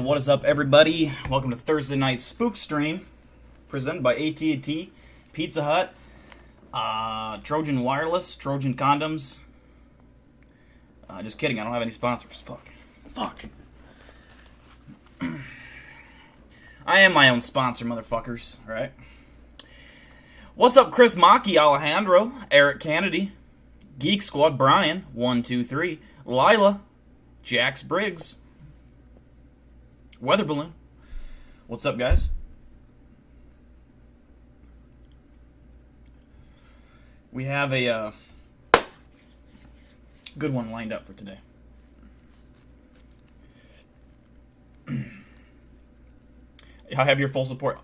What is up, everybody? Welcome to Thursday night Spook stream, presented by AT&T, Pizza Hut, Trojan Wireless, Trojan Condoms. Just kidding, I don't have any sponsors. Fuck. I am my own sponsor, motherfuckers, right? What's up, Chris Maki, Alejandro, Eric Kennedy, Geek Squad, Brian, 123, Lila, Jax Briggs, Weather Balloon. What's up, guys? We have a good one lined up for today. I have your full support.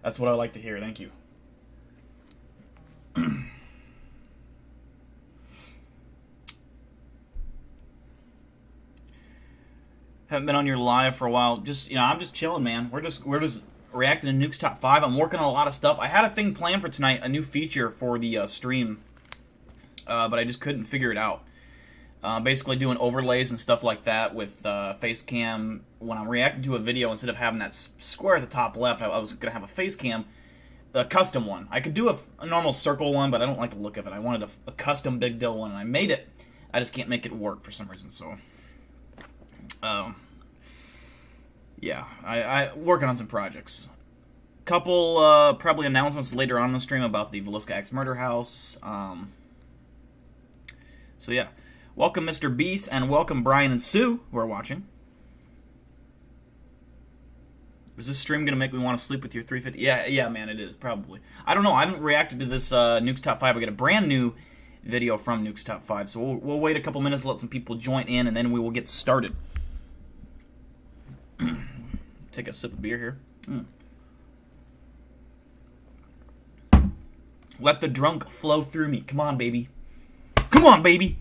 That's what I like to hear. Thank you. Haven't been on your live for a while. Just, I'm just chilling, man. We're just reacting to Nuke's Top 5. I'm working on a lot of stuff. I had a thing planned for tonight, a new feature for the stream, but I just couldn't figure it out. Basically doing overlays and stuff like that with face cam. When I'm reacting to a video, instead of having that square at the top left, I was going to have a face cam, a custom one. I could do a normal circle one, but I don't like the look of it. I wanted a custom big deal one, and I made it. I just can't make it work for some reason, so... yeah, I working on some projects. Couple probably announcements later on in the stream about the Villisca X Murder House. So yeah, welcome Mr. Beast and welcome Brian and Sue who are watching. Is this stream gonna make me want to sleep with your 350? Yeah, man, it is probably. I don't know. I haven't reacted to this Nuke's Top 5. I got a brand new video from Nuke's Top 5, so we'll wait a couple minutes, let some people join in, and then we will get started. Take a sip of beer here. Let the drunk flow through me. Come on, baby. Come on, baby.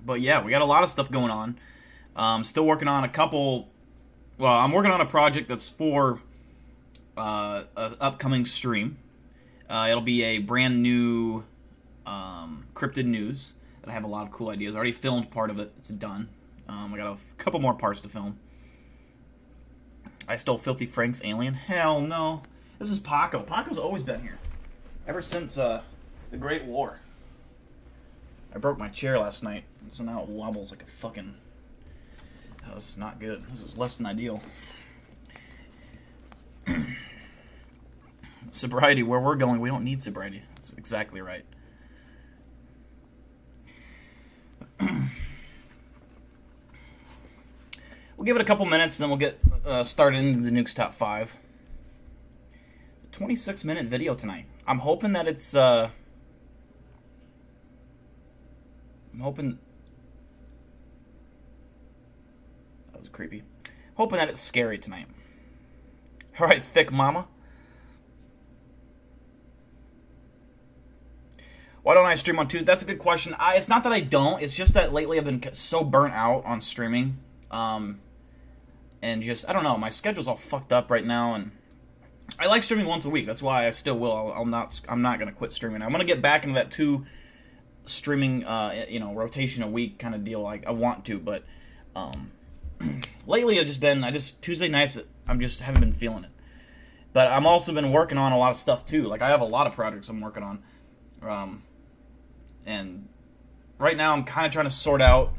But yeah, we got a lot of stuff going on. Still working on a couple... Well, I'm working on a project that's for an upcoming stream. It'll be a brand new Cryptid news. I have a lot of cool ideas. I already filmed part of it. It's done. I got a couple more parts to film. I stole Filthy Frank's alien. Hell no. This is Paco. Paco's always been here. Ever since the Great War. I broke my chair last night, so now it wobbles like a fucking... Oh, this is not good. This is less than ideal. Sobriety, where we're going, we don't need sobriety. That's exactly right. We'll give it a couple minutes, and then we'll get started into the Nuke's Top 5. 26-minute video tonight. I'm hoping that it's... I'm hoping... That was creepy. Hoping that it's scary tonight. Alright, thick mama. Why don't I stream on Tuesday? That's a good question. It's not that I don't. It's just that lately I've been so burnt out on streaming. And just, I don't know, my schedule's all fucked up right now, and I like streaming once a week. That's why I still will. I'm not going to quit streaming. I'm going to get back into that 2 streaming, rotation a week kind of deal. Like I want to, but lately Tuesday nights, haven't been feeling it. But I'm also been working on a lot of stuff too. Like I have a lot of projects I'm working on. And right now I'm kind of trying to sort out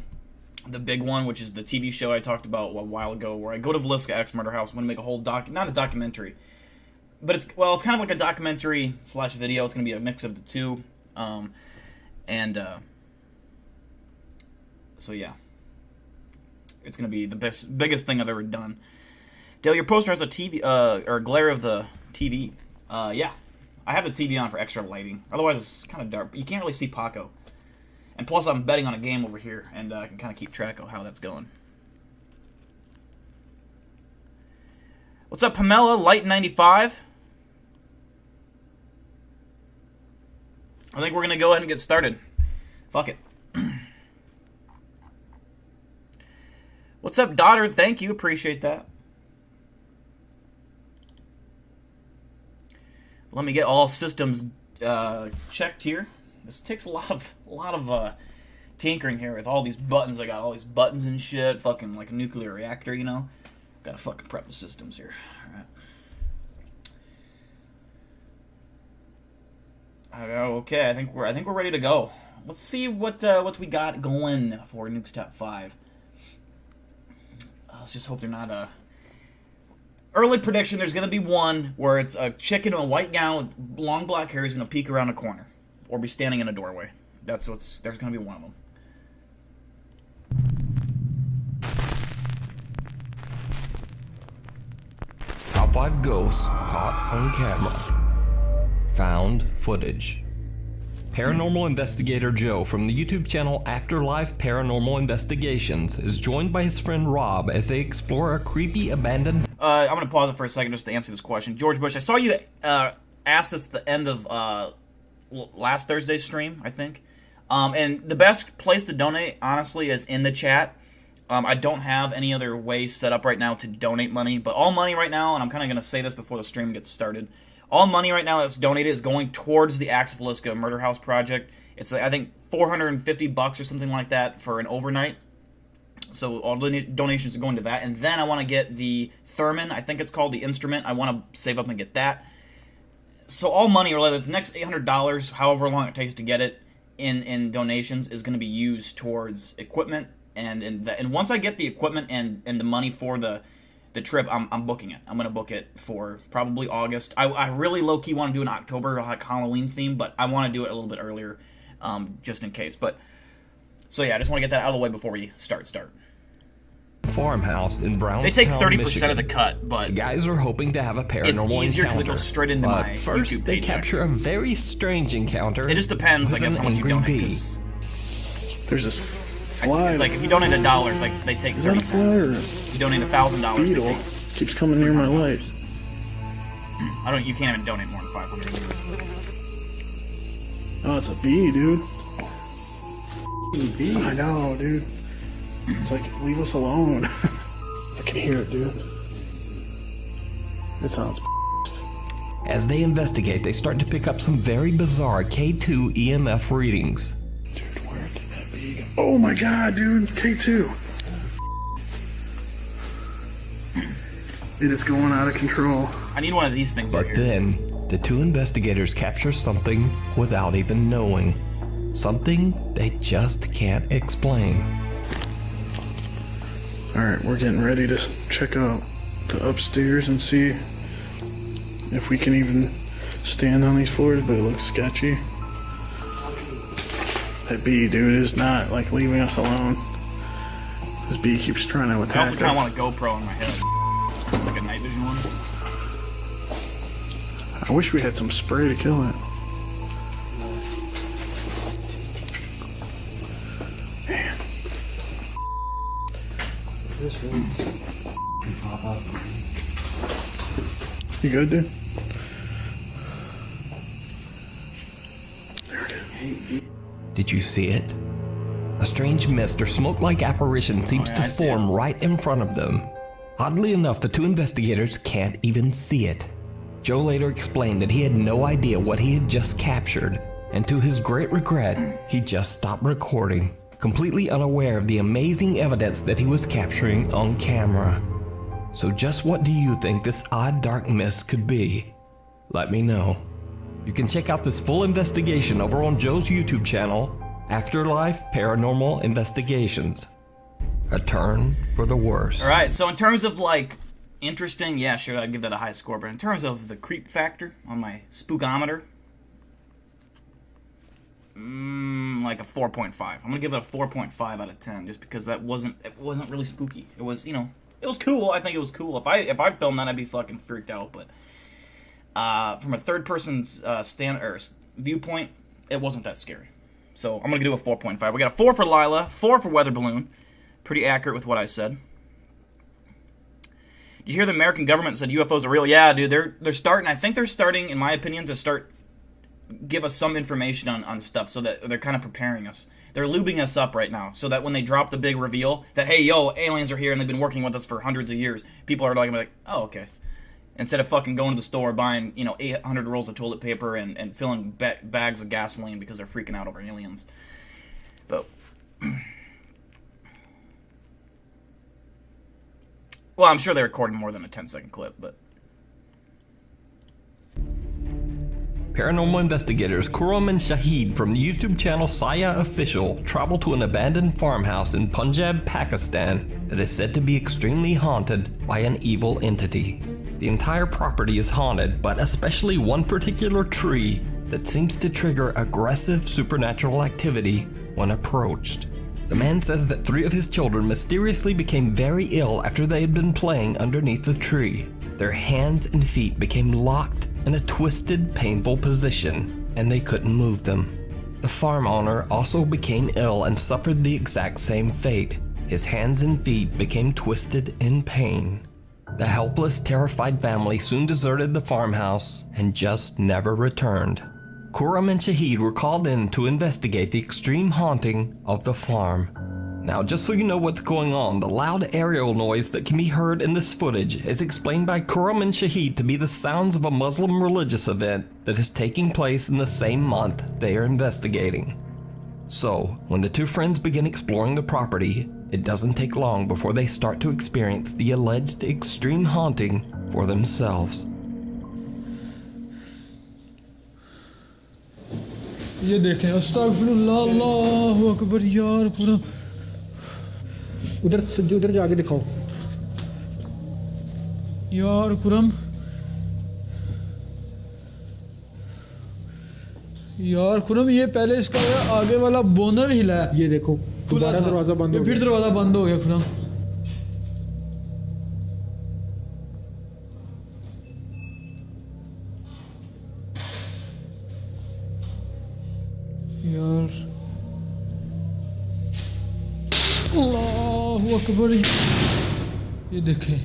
the big one, which is the TV show I talked about a while ago, where I go to Villisca X Murder House. I'm going to make a whole not a documentary, but it's kind of like a documentary / video. It's going to be a mix of the two. So yeah, it's going to be the biggest thing I've ever done. Dale, your poster has a TV, or glare of the TV. Yeah, I have the TV on for extra lighting. Otherwise, it's kind of dark. You can't really see Paco. And plus, I'm betting on a game over here, and I can kind of keep track of how that's going. What's up, Pamela? Light95? I think we're going to go ahead and get started. Fuck it. What's up, daughter? Thank you. Appreciate that. Let me get all systems checked here. This takes a lot of tinkering here with all these buttons. I got all these buttons and shit. Fucking like a nuclear reactor, you know? Gotta fucking prep the systems here. Alright. Okay, I think we're ready to go. Let's see what we got going for Nuke's Top 5. Let's just hope they're not early prediction, there's going to be one where it's a chick in a white gown with long black hair is going to peek around a corner. Or be standing in a doorway. There's going to be one of them. Top 5 ghosts caught on camera. Found footage. Paranormal investigator Joe from the YouTube channel Afterlife Paranormal Investigations is joined by his friend Rob as they explore a creepy abandoned... I'm going to pause it for a second just to answer this question. George Bush, I saw you ask this at the end of last Thursday's stream, I think. And the best place to donate, honestly, is in the chat. I don't have any other way set up right now to donate money, but all money right now, and I'm kind of going to say this before the stream gets started, all money right now that's donated is going towards the Axe of Feliska Murder House project. It's, I think, $450 or something like that for an overnight. So all donations are going to that. And then I want to get the Thurman, I think it's called, the instrument. I want to save up and get that. So all money related, the next $800, however long it takes to get it, in donations is going to be used towards equipment. And once I get the equipment and the money for the trip, I'm booking it. I'm going to book it for probably August. I really low-key want to do an October, like Halloween theme, but I want to do it a little bit earlier, just in case. But so yeah, I just want to get that out of the way before we start. Farmhouse in Brownstown, They take 30% Michigan. of the cut, but The guys are hoping to have a paranormal it's easier because encounter. it goes straight into but my first, YouTube they page, capture a very strange encounter. It just depends, I with guess, an how much you angry donate. bee. 'Cause There's this fly. it's like if you donate $1, it's like they take Is that 30 a fly or cents. If you donate $1,000, they beetle? take. Keeps coming near my light. You can't even donate more than 500. Oh, it's a bee, dude. Bee. I know, dude. It's like, leave us alone. I can hear it, dude. It sounds As they investigate, they start to pick up some very bizarre K2 EMF readings. Dude, where did that bee go? Oh my god, dude. K2. It is going out of control. I need one of these things But right here. then, the two investigators capture something without even knowing. Something they just can't explain. Alright, we're getting ready to check out the upstairs and see if we can even stand on these floors, but it looks sketchy. That bee, dude, is not, like, leaving us alone. This bee keeps trying to I attack also kind of us. want a GoPro on my head, like a night vision one. I wish we had some spray to kill it. Man. This room can pop up. You good, dude? There it is. Did you see it? A strange mist or smoke-like apparition seems Oh, yeah, to I see form it. right in front of them. Oddly enough, the two investigators can't even see it. Joe later explained that he had no idea what he had just captured, and to his great regret, he just stopped recording, completely unaware of the amazing evidence that he was capturing on camera. So just what do you think this odd dark mist could be? Let me know. You can check out this full investigation over on Joe's YouTube channel, Afterlife Paranormal Investigations. A turn for the worse. Alright, so in terms of, like, interesting, yeah, sure, I'd give that a high score, but in terms of the creep factor on my spookometer, like a 4.5. I'm gonna give it a 4.5 out of 10, just because it wasn't really spooky. It was, you know, it was cool. I think it was cool. If I filmed that, I'd be fucking freaked out, but from a third person's viewpoint, it wasn't that scary. So I'm gonna do a 4.5. We got a 4 for Lila, 4 for Weather Balloon. Pretty accurate with what I said. Did you hear the American government said UFOs are real? Yeah, dude, they're starting. I think they're starting, in my opinion, to start give us some information on stuff, so that they're kind of preparing us. They're lubing us up right now, so that when they drop the big reveal that, hey, yo, aliens are here and they've been working with us for hundreds of years, people are like, oh, okay. Instead of fucking going to the store buying, 800 rolls of toilet paper and filling bags of gasoline because they're freaking out over aliens. But Well, I'm sure they recorded more than a 10-second clip, but... Paranormal investigators Kuram and Shahid from the YouTube channel Saya Official travel to an abandoned farmhouse in Punjab, Pakistan that is said to be extremely haunted by an evil entity. The entire property is haunted, but especially one particular tree that seems to trigger aggressive supernatural activity when approached. The man says that 3 of his children mysteriously became very ill after they had been playing underneath the tree. Their hands and feet became locked in a twisted, painful position, and they couldn't move them. The farm owner also became ill and suffered the exact same fate. His hands and feet became twisted in pain. The helpless, terrified family soon deserted the farmhouse and just never returned. Kuram and Shahid were called in to investigate the extreme haunting of the farm. Now, just so you know what's going on, the loud aerial noise that can be heard in this footage is explained by Kuram and Shahid to be the sounds of a Muslim religious event that is taking place in the same month they are investigating. So, when the 2 friends begin exploring the property, it doesn't take long before they start to experience the alleged extreme haunting for themselves. ये देखें अस्तगफिरुल्लाह अल्लाहु अकबर यार पूरा उधर जाके दिखाओ यार कुरम ये पहले इसका आगे वाला बोनर हिला है ये देखो दोबारा दरवाजा बंद हो गया फिर दरवाजा बंद हो गया कुरम यार अल्लाहु अकबर ये देखें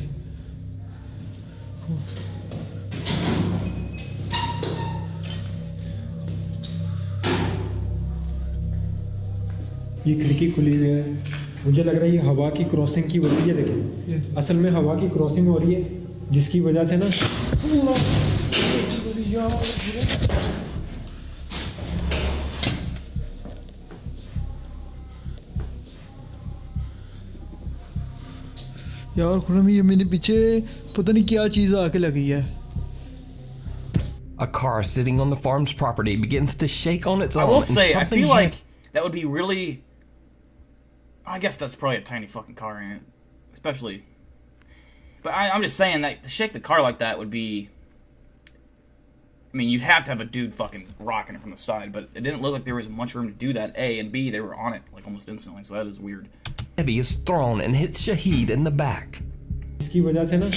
ये खिड़की खुली हुई है मुझे लग रहा है ये हवा की क्रॉसिंग की वजह है देखें असल में हवा की क्रॉसिंग हो रही है जिसकी वजह से ना यार खुरम ये मेरे पीछे पता नहीं क्या चीज़ आके लगी है A car sitting on the farm's property begins to shake on its own. I will say, I something feel like that would be really... I guess that's probably a tiny fucking car in it. Especially... But I'm just saying that to shake the car like that would be... I mean, you'd have to have a dude fucking rocking it from the side, but it didn't look like there was much room to do that, A, and B, they were on it, like, almost instantly, so that is weird. Heavy is thrown and hits Shahid in the back. इसकी वजह से ना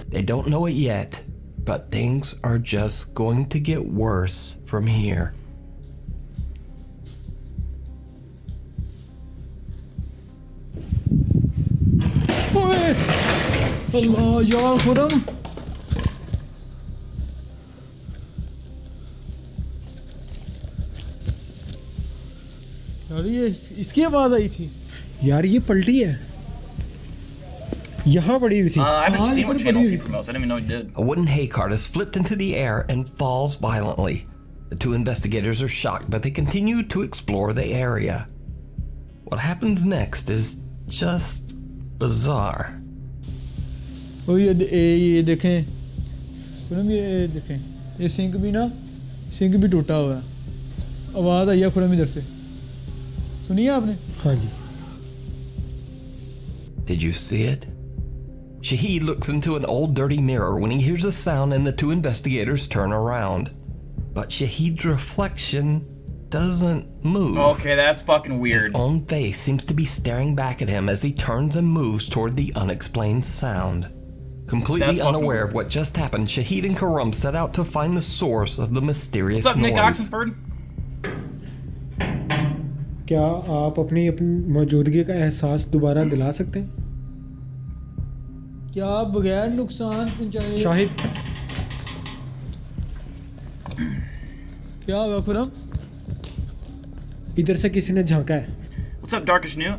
They don't know it yet, but things are just going to get worse from here. अल्लाह यार खुरम यार ये इसकी आवाज़ आई थी यार ये पलटी है यहाँ पड़ी हुई थी I haven't seen what channels he promotes. I didn't even know he did. A wooden hay cart is flipped into the air and falls violently. The 2 investigators are shocked, but they continue to explore the area. What happens next is just bizarre. ओ ये देखें खुरम ये देखें ये sink भी टूटा हुआ है आवाज़ आई है खुरम इधर से सुनिए आपने हाँ जी Did you see it? Shahid looks into an old dirty mirror when he hears a sound and the 2 investigators turn around. But Shahid's reflection doesn't move. Okay, that's fucking weird. His own face seems to be staring back at him as he turns and moves toward the unexplained sound. Completely unaware of what just happened, Shahid and Karam set out to find the source of the mysterious What's up, noise. Nick Oxenford? क्या आप अपनी मौजूदगी का एहसास दोबारा दिला सकते हैं क्या आप बगैर नुकसान पहुंचाए शाहिद क्या होगा खुरम इधर से किसी ने झांका है What's up, Darkish New?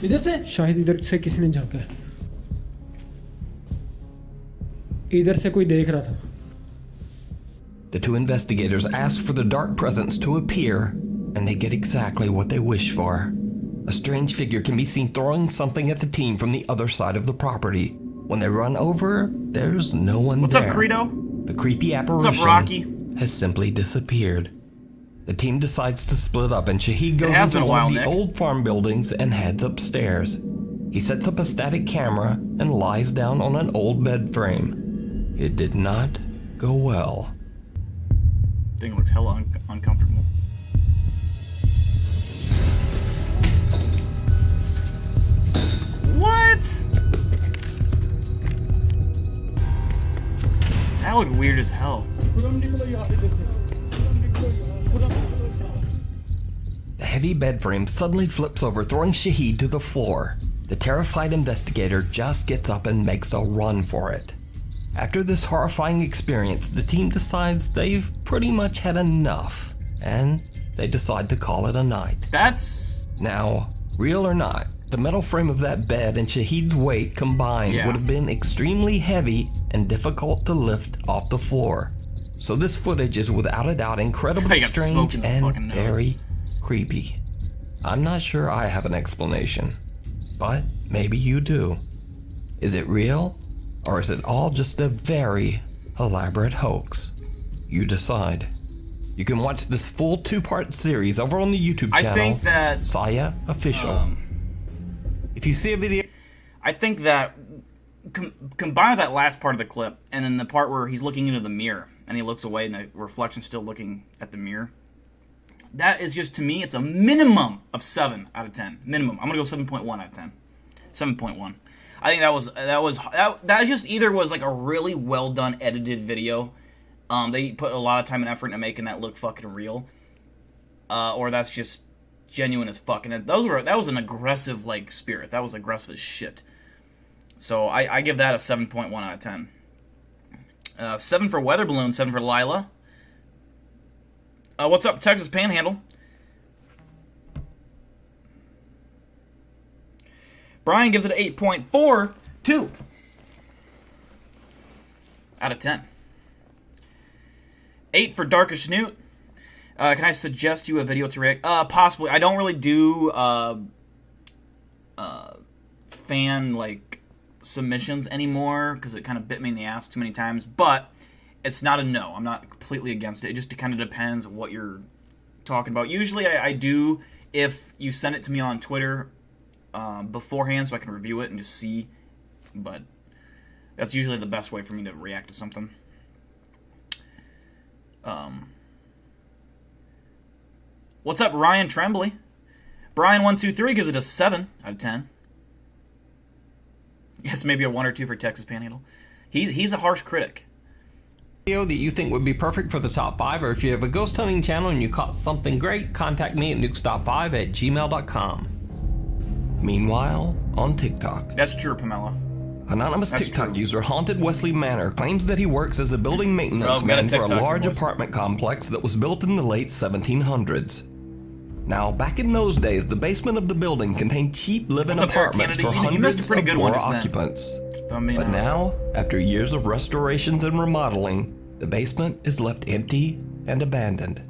इधर से शाहिद इधर से किसी ने झांका है इधर से कोई देख रहा था The two investigators ask for the dark presence to appear, and they get exactly what they wish for. A strange figure can be seen throwing something at the team from the other side of the property. When they run over, there's no one What's there. up, Credo? The creepy apparition What's up, Rocky? has simply disappeared. The team decides to split up, and Shahid goes has into been a one while, of the Nick. old farm buildings and heads upstairs. He sets up a static camera and lies down on an old bed frame. It did not go well. Thing looks hella uncomfortable. What? That looked weird as hell. The heavy bed frame suddenly flips over, throwing Shahid to the floor. The terrified investigator just gets up and makes a run for it. After this horrifying experience, the team decides they've pretty much had enough, and they decide to call it a night. That's... Now, real or not, the metal frame of that bed and Shahid's weight combined Yeah. would have been extremely heavy and difficult to lift off the floor. So this footage is without a doubt incredibly I got smoked strange in the and fucking nose. very creepy. I'm not sure I have an explanation, but maybe you do. Is it real, or is it all just a very elaborate hoax? You decide. You can watch this full 2-part series over on the YouTube I channel, think that... Saya Official. If you see a video... I think that combine that last part of the clip and then the part where he's looking into the mirror and he looks away and the reflection's still looking at the mirror. That is just, to me, it's a minimum of 7 out of 10. Minimum. I'm gonna go 7.1 out of 10. 7.1. I think that just either was like a really well done edited video. They put a lot of time and effort into making that look fucking real. Or that's just genuine as fuck. And that was an aggressive like spirit. That was aggressive as shit. So I give that a 7.1 out of 10. 7 for Weather Balloon, 7 for Lila. What's up, Texas Panhandle? Brian gives it an 8.42 out of 10. 8 for Darkish Newt. Can I suggest you a video to react? Possibly. I don't really do fan like submissions anymore because it kind of bit me in the ass too many times. But it's not a no. I'm not completely against it. It just kind of depends on what you're talking about. Usually I do if you send it to me on Twitter beforehand so I can review it and just see. But that's usually the best way for me to react to something. What's up, Ryan Tremblay? Brian123 gives it a 7 out of 10. It's maybe a 1 or 2 for Texas Panhandle. He's a harsh critic. Video that you think would be perfect for the top 5, or if you have a ghost hunting channel and you caught something great, contact me at nukestop5@gmail.com. Meanwhile, on TikTok, That's true, Pamela. anonymous That's TikTok true. user Haunted Wesley Manor claims that he works as a building maintenance Oh, we got a man for a TikTok large voice. apartment complex that was built in the late 1700s. Now, back in those days, the basement of the building contained cheap living What's up, Eric apartments Kennedy? for You missed a hundreds pretty of good one poor just then. occupants. I mean, But now, after years of restorations and remodeling, the basement is left empty and abandoned.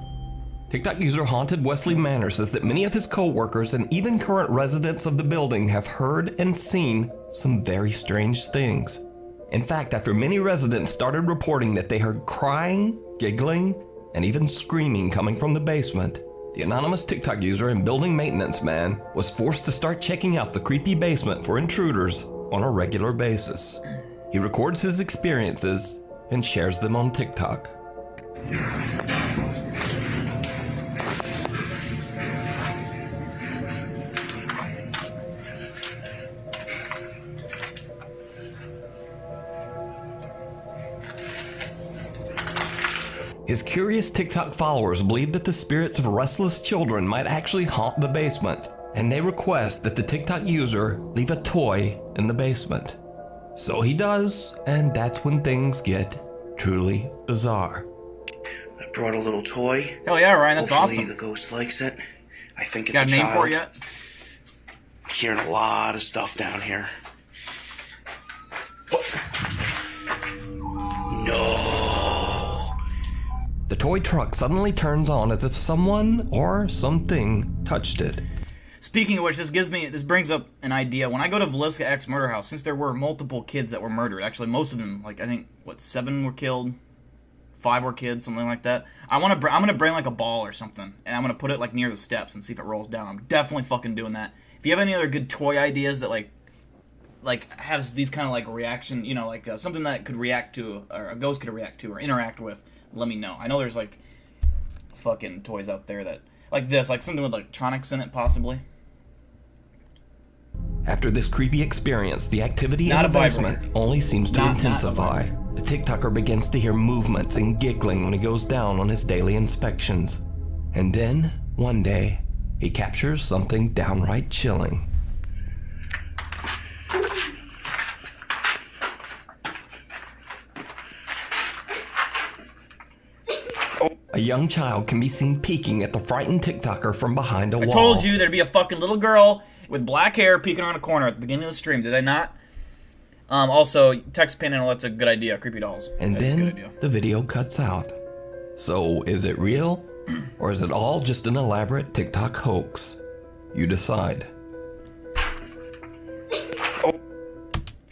TikTok user Haunted Wesley Manor says that many of his co-workers and even current residents of the building have heard and seen some very strange things. In fact, after many residents started reporting that they heard crying, giggling, and even screaming coming from the basement, the anonymous TikTok user and building maintenance man was forced to start checking out the creepy basement for intruders on a regular basis. He records his experiences and shares them on TikTok. His curious TikTok followers believe that the spirits of restless children might actually haunt the basement, and they request that the TikTok user leave a toy in the basement. So he does, and that's when things get truly bizarre. I brought a little toy. hell yeah, Ryan, that's Hopefully awesome. the ghost likes it. I think it's Got a a name child. for it yet? I'm hearing a lot of stuff down here. No. toy truck suddenly turns on as if someone or something touched it. Speaking of which, this brings up an idea. When I go to Villisca X Murder House, since there were multiple kids that were murdered, actually most of them, like I think, 7 were killed, 5 were kids, something like that. I'm gonna bring like a ball or something, and I'm gonna put it like near the steps and see if it rolls down. I'm definitely fucking doing that. If you have any other good toy ideas that like has these kind of like reaction, you know, like something that could react to, or a ghost could react to or interact with, let me know. I know there's like fucking toys out there that like this, like something with electronics in it, possibly. After this creepy experience, the activity Not in the a basement vibrator. only seems to Not a intensify. The TikToker begins to hear movements and giggling when he goes down on his daily inspections. And then, one day, he captures something downright chilling. A young child can be seen peeking at the frightened TikToker from behind a wall. I told you there'd be a fucking little girl with black hair peeking around a corner at the beginning of the stream. Did I not? Also, text panel, that's a good idea. Creepy dolls. And That's a good then idea. the video cuts out. So, is it real? Or is it all just an elaborate TikTok hoax? You decide.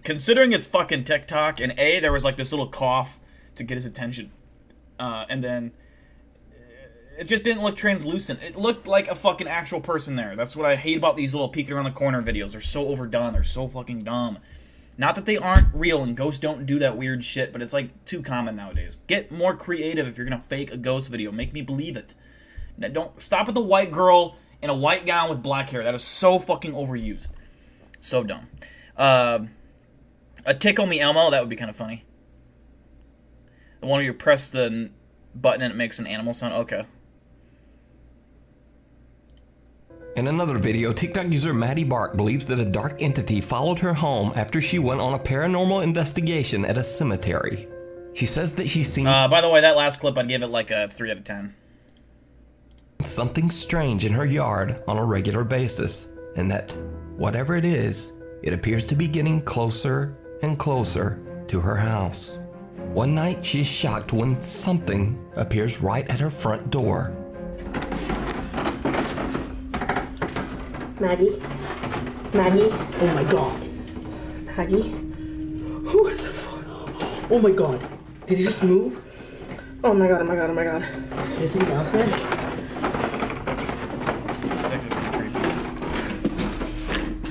Considering it's fucking TikTok, and there was like this little cough to get his attention, and then it just didn't look translucent. It looked like a fucking actual person there. That's what I hate about these little peeking around the corner videos. They're so overdone. They're so fucking dumb. Not that they aren't real, and ghosts don't do that weird shit, but it's like too common nowadays. Get more creative if you're gonna fake a ghost video. Make me believe it. Now, don't stop at the white girl in a white gown with black hair. That is so fucking overused. So dumb. A Tickle Me Elmo, that would be kind of funny. The one where you press the button and it makes an animal sound. Okay. In another video, TikTok user Maddie Bark believes that a dark entity followed her home after she went on a paranormal investigation at a cemetery. She says that she's seen By the way, that last clip, I'd give it like a 3 out of 10. something strange in her yard on a regular basis, and that, whatever it is, it appears to be getting closer and closer to her house. One night, she's shocked when something appears right at her front door. Maggie? Maggie? Oh my god. Maggie? What the fuck? Oh my god. Did he just move? Oh my god, oh my god, oh my god. Is he out there?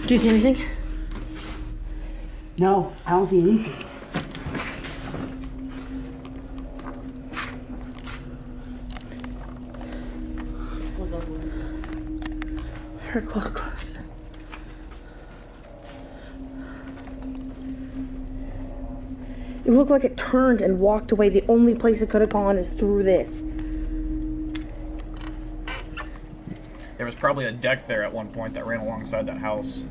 Do you see anything? No, I don't see anything. Her clock closed. It looked like it turned and walked away. The only place it could have gone is through this. There was probably a deck there at one point that ran alongside that house.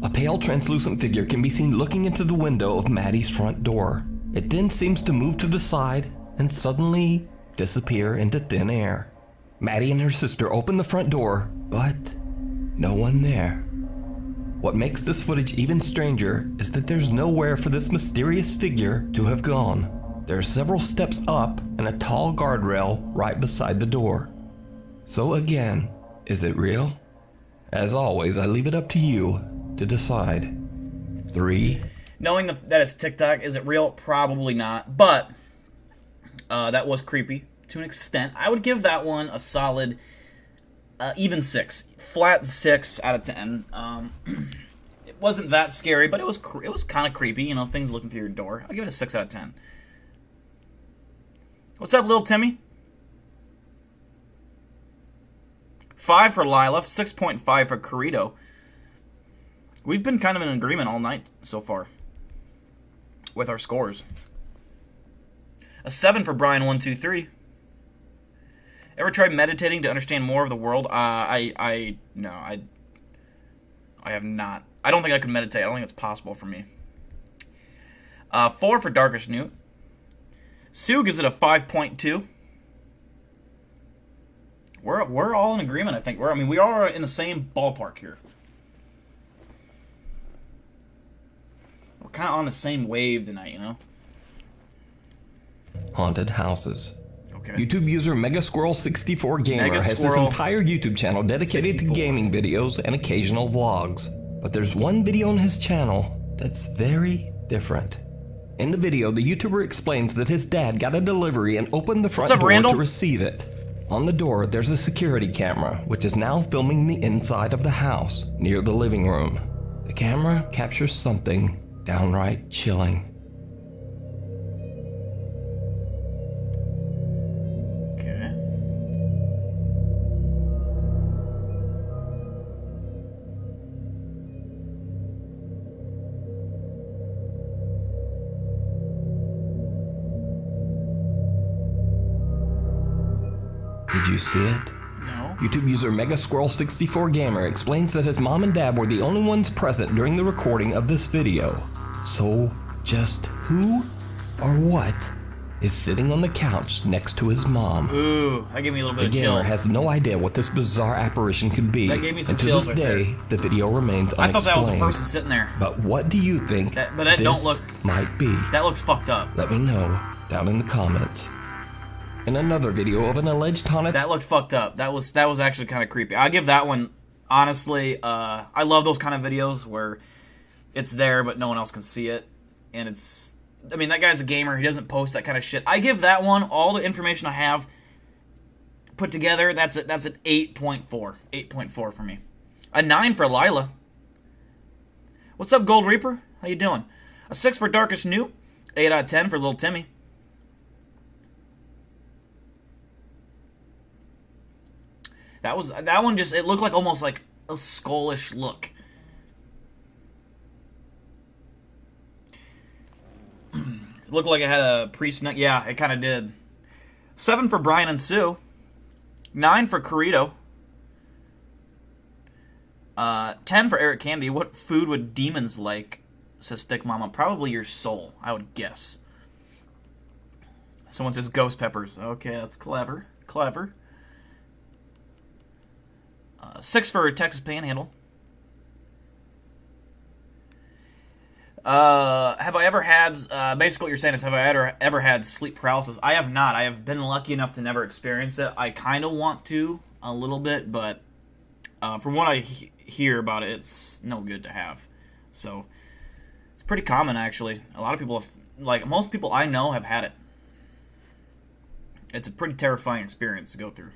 A pale, translucent figure can be seen looking into the window of Maddie's front door. It then seems to move to the side and suddenly disappear into thin air. Maddie and her sister open the front door, but no one there. What makes this footage even stranger is that there's nowhere for this mysterious figure to have gone. There are several steps up and a tall guardrail right beside the door. So again, is it real? As always, I leave it up to you to decide. 3. Knowing that it's TikTok, is it real? Probably not. But that was creepy to an extent. I would give that one a solid even 6, flat 6 out of 10. It wasn't that scary, but it was kind of creepy. You know, things looking through your door. I'll give it a 6 out of 10. What's up, little Timmy? 5 for Lila, 6.5 for Corrito. We've been kind of in agreement all night so far with our scores. A 7 for Brian123. Ever tried meditating to understand more of the world? No, I have not. I don't think I could meditate. I don't think it's possible for me. 4 for Darkish Newt. Sue gives it a 5.2. We're all in agreement, I think. We are in the same ballpark here. We're kind of on the same wave tonight, you know? Haunted houses. Okay. YouTube user Megasquirrel64 Gamer has this entire YouTube channel dedicated to gaming videos and occasional vlogs. But there's one video on his channel that's very different. In the video, the YouTuber explains that his dad got a delivery and opened the front door Randall? to receive it. On the door, there's a security camera, which is now filming the inside of the house, near the living room. The camera captures something downright chilling. Okay. Did you see it? No. YouTube user Megasquirrel64 Gamer explains that his mom and dad were the only ones present during the recording of this video. So, just who or what is sitting on the couch next to his mom? Ooh, that gave me a little bit The of gamer chills. has no idea what this bizarre apparition could be, That gave me some and to chills this right day, there. the video remains I thought that was a unexplained. person sitting there. But what do you think But that this don't look... might be? That looks fucked up. Let me know down in the comments. In another video of an alleged haunted... That looked fucked up. That was actually kind of creepy. I give that one, honestly, I love those kind of videos where it's there but no one else can see it. And it's... I mean, that guy's a gamer. He doesn't post that kind of shit. I give that one, all the information I have put together, that's an 8.4. 8.4 for me. A 9 for Lila. What's up, Gold Reaper? How you doing? A 6 for Darkest New. 8 out of 10 for Little Timmy. That one just, it looked like almost like a skullish look. It looked like it had a pre-snug. Yeah, it kind of did. 7 for Brian and Sue. 9 for Corito. 10 for Eric Candy. What food would demons like? Says Thick Mama. Probably your soul, I would guess. Someone says ghost peppers. Okay, that's clever. Clever. 6 for Texas Panhandle. Have I ever had, basically what you're saying is, have I ever had sleep paralysis? I have not. I have been lucky enough to never experience it. I kind of want to, a little bit, but from what I hear about it, it's no good to have. So, it's pretty common, actually. A lot of people have, like, most people I know have had it. It's a pretty terrifying experience to go through.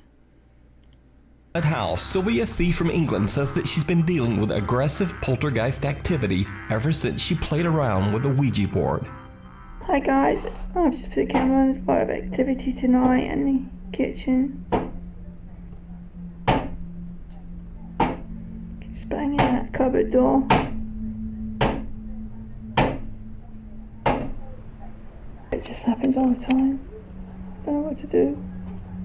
At house, Sylvia C. from England says that she's been dealing with aggressive poltergeist activity ever since she played around with a Ouija board. Hi guys, I've just put the camera on. There's a lot of activity tonight in the kitchen. Keeps banging that cupboard door. It just happens all the time. Don't know what to do.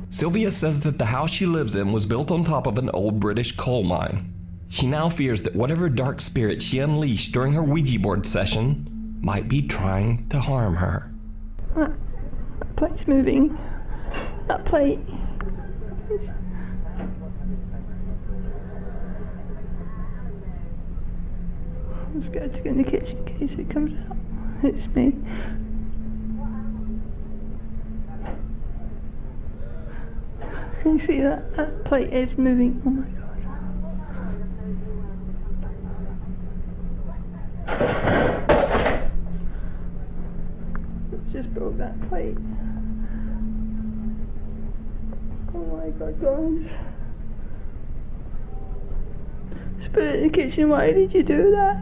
Sylvia says that the house she lives in was built on top of an old British coal mine. She now fears that whatever dark spirit she unleashed during her Ouija board session might be trying to harm her. That plate's moving. That plate. I'm scared to go in the kitchen in case it comes out. It's me. Can you see that? That plate is moving. Oh my god. Just broke that plate. Oh my god, guys. Spirit in the kitchen, why did you do that?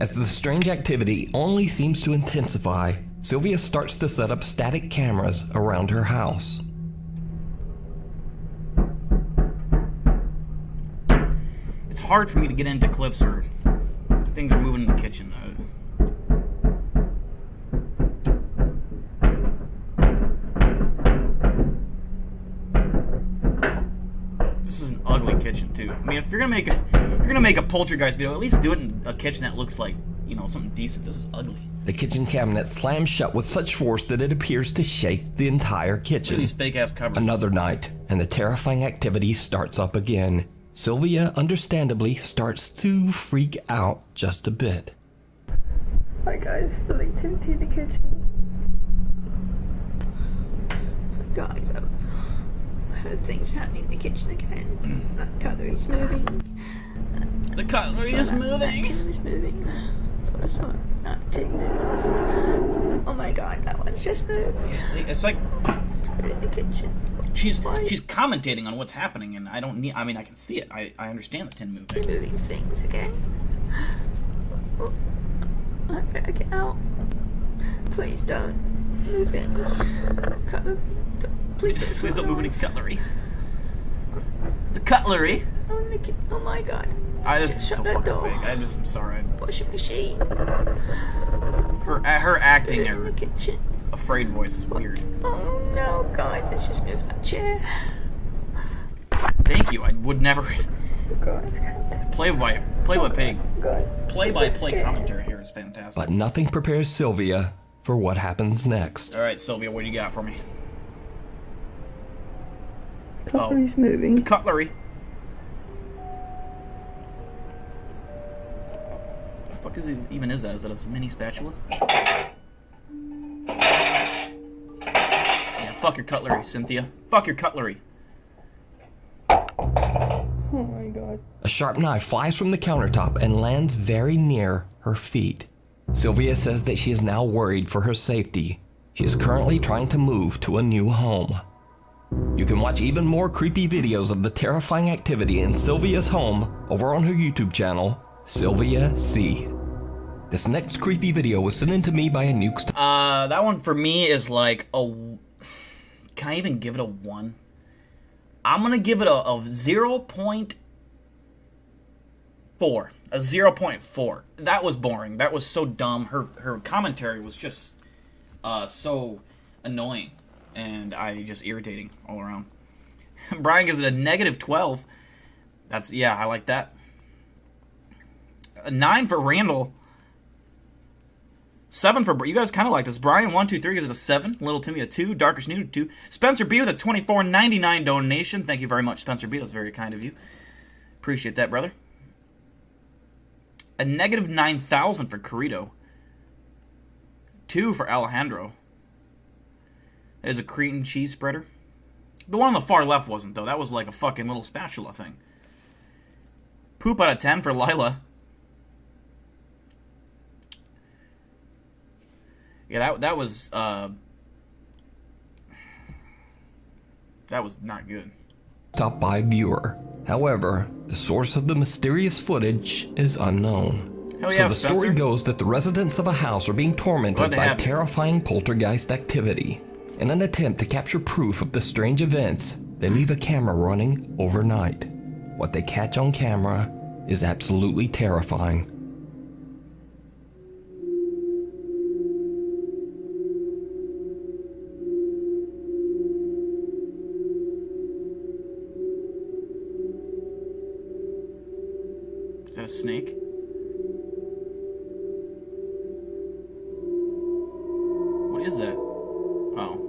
As the strange activity only seems to intensify, Sylvia starts to set up static cameras around her house. It's hard for me to get into clips where things are moving in the kitchen. This is an ugly kitchen too. I mean, if you're gonna make a poltergeist video, at least do it in a kitchen that looks like, you know, something decent. This is ugly. The kitchen cabinet slams shut with such force that it appears to shake the entire kitchen. Look at these fake ass cupboards. Another night, and the terrifying activity starts up again. Sylvia, understandably, starts to freak out just a bit. Hi guys, the activity in the kitchen. Guys, I heard things happening in the kitchen again. That cutlery's moving. The cutlery is moving. It's moving. I saw that thing move. Oh my god, that one's just moved. It's like In the kitchen. she's commentating on what's happening, and I don't need. I mean, I can see it. I understand the tin moving. Moving things again. Oh, I better get out. Please don't move it. Cutlery. Please don't move any cutlery. The cutlery. Oh my god. This is so Shut that fucking door. fake. I'm sorry. Washing machine. Her acting, In her the kitchen. afraid voice is weird. Oh no, guys, let's just move that chair. Thank you. I would never. God. Play-by-play commentary here is fantastic. But nothing prepares Sylvia for what happens next. All right, Sylvia, what do you got for me? Cutlery's The moving. cutlery. What the fuck even is that? Is that a mini spatula? Yeah, fuck your cutlery, Cynthia. Fuck your cutlery. Oh my god. A sharp knife flies from the countertop and lands very near her feet. Sylvia says that she is now worried for her safety. She is currently trying to move to a new home. You can watch even more creepy videos of the terrifying activity in Sylvia's home over on her YouTube channel, Sylvia C. This next creepy video was sent in to me by a nuke. That one for me is like a. Can I even give it a 1? I'm gonna give it a 0.4. A 0.4. That was boring. That was so dumb. Her commentary was just so annoying. And just irritating all around. Brian gives it a -12. Yeah, I like that. A 9 for Randall. 7 for, you guys kind of like this. Brian, 1, 2, 3 gives it a 7. Little Timmy a 2. Darkish Nude a 2. Spencer B with a $24.99 donation. Thank you very much, Spencer B. That's very kind of you. Appreciate that, brother. A -9,000 for Corrito. 2 for Alejandro. There's a Cretan cheese spreader. The one on the far left wasn't, though. That was like a fucking little spatula thing. Poop out of 10 for Lila. Yeah, that was not good. Top by viewer. However, the source of the mysterious footage is unknown. Hell yeah, So the Spencer. story goes that the residents of a house are being tormented Glad to by have you. terrifying poltergeist activity. In an attempt to capture proof of the strange events, they leave a camera running overnight. What they catch on camera is absolutely terrifying. Is that a snake? What is that? Oh.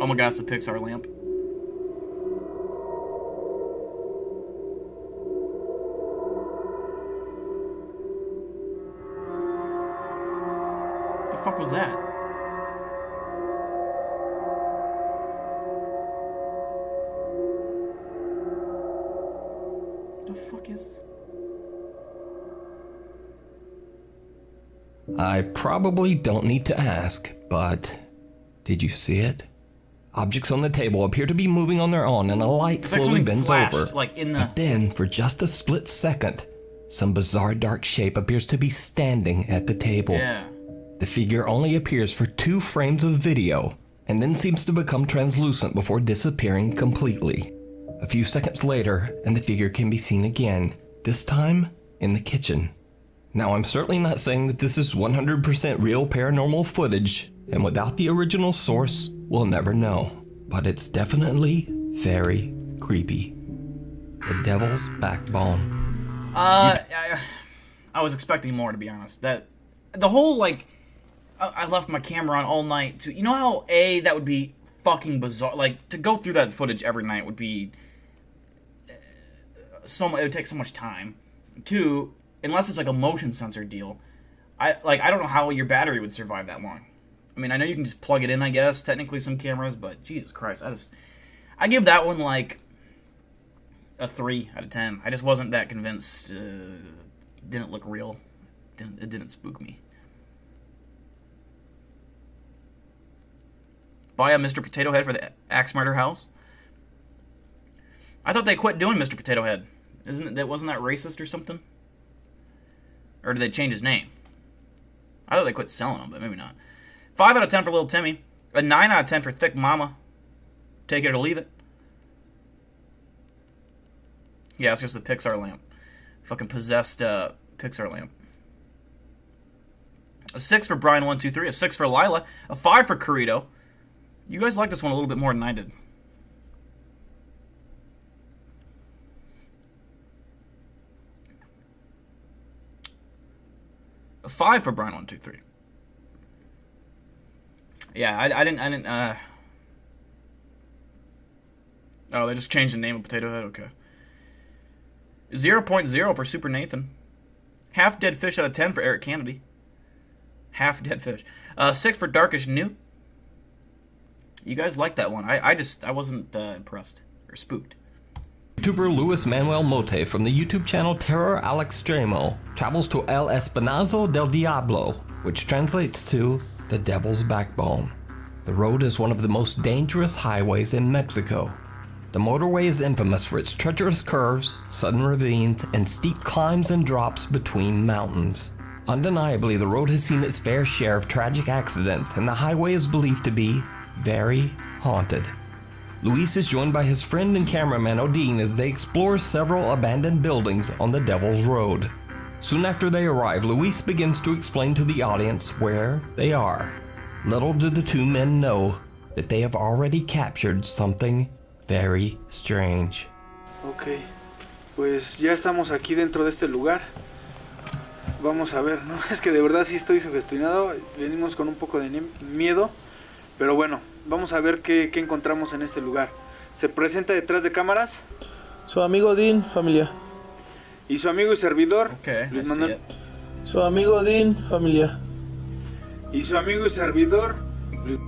Oh my gosh, the Pixar lamp. The fuck was that? The fuck is... I probably don't need to ask, but did you see it? Objects on the table appear to be moving on their own and a light It's like slowly something bends flashed, over. like in the... But then, for just a split second, some bizarre dark shape appears to be standing at the table. Yeah. The figure only appears for 2 frames of video, and then seems to become translucent before disappearing completely. A few seconds later, and the figure can be seen again, this time in the kitchen. Now, I'm certainly not saying that this is 100% real paranormal footage, and without the original source, we'll never know. But it's definitely very creepy. The Devil's Backbone. I was expecting more, to be honest. That the whole like, I left my camera on all night. You know how that would be fucking bizarre. Like to go through that footage every night would be it would take so much time. 2, unless it's like a motion sensor deal, I don't know how your battery would survive that long. I mean, I know you can just plug it in, I guess, technically some cameras, but Jesus Christ, I give that one like a 3 out of 10. I just wasn't that convinced. Didn't look real. It didn't spook me. Buy a Mr. Potato Head for the Axe Murder house. I thought they quit doing Mr. Potato Head. Wasn't that racist or something? Or did they change his name? I thought they quit selling them, but maybe not. 5 out of 10 for Little Timmy. A 9 out of 10 for Thick Mama. Take it or leave it. Yeah, it's just the Pixar lamp. Fucking possessed Pixar lamp. A 6 for Brian123. A 6 for Lila. A 5 for Corrito. You guys like this one a little bit more than I did. A 5 for Brian123. Yeah, I didn't, oh, they just changed the name of Potato Head? Okay. 0.0 for Super Nathan. Half Dead Fish out of 10 for Eric Kennedy. Half Dead Fish. 6 for Darkish Newt. You guys like that one. I wasn't impressed. Or spooked. YouTuber Luis Manuel Mote from the YouTube channel Terror al Extremo travels to El Espinazo del Diablo, which translates to the Devil's Backbone. The road is one of the most dangerous highways in Mexico. The motorway is infamous for its treacherous curves, sudden ravines, and steep climbs and drops between mountains. Undeniably, the road has seen its fair share of tragic accidents, and the highway is believed to be very haunted. Luis is joined by his friend and cameraman Odin as they explore several abandoned buildings on the Devil's Road. Soon after they arrive, Luis begins to explain to the audience where they are. Little do the two men know that they have already captured something very strange. Ok, pues ya estamos aquí dentro de este lugar. Vamos a ver, ¿no? Es que de verdad sí estoy sugestionado. Venimos con un poco de miedo. Pero bueno, vamos a ver qué encontramos en este lugar. Se presenta detrás de cámaras su amigo Dean, familia. Y su amigo y servidor, Luis Manuel. Su amigo Dean, familia. Y su amigo y servidor.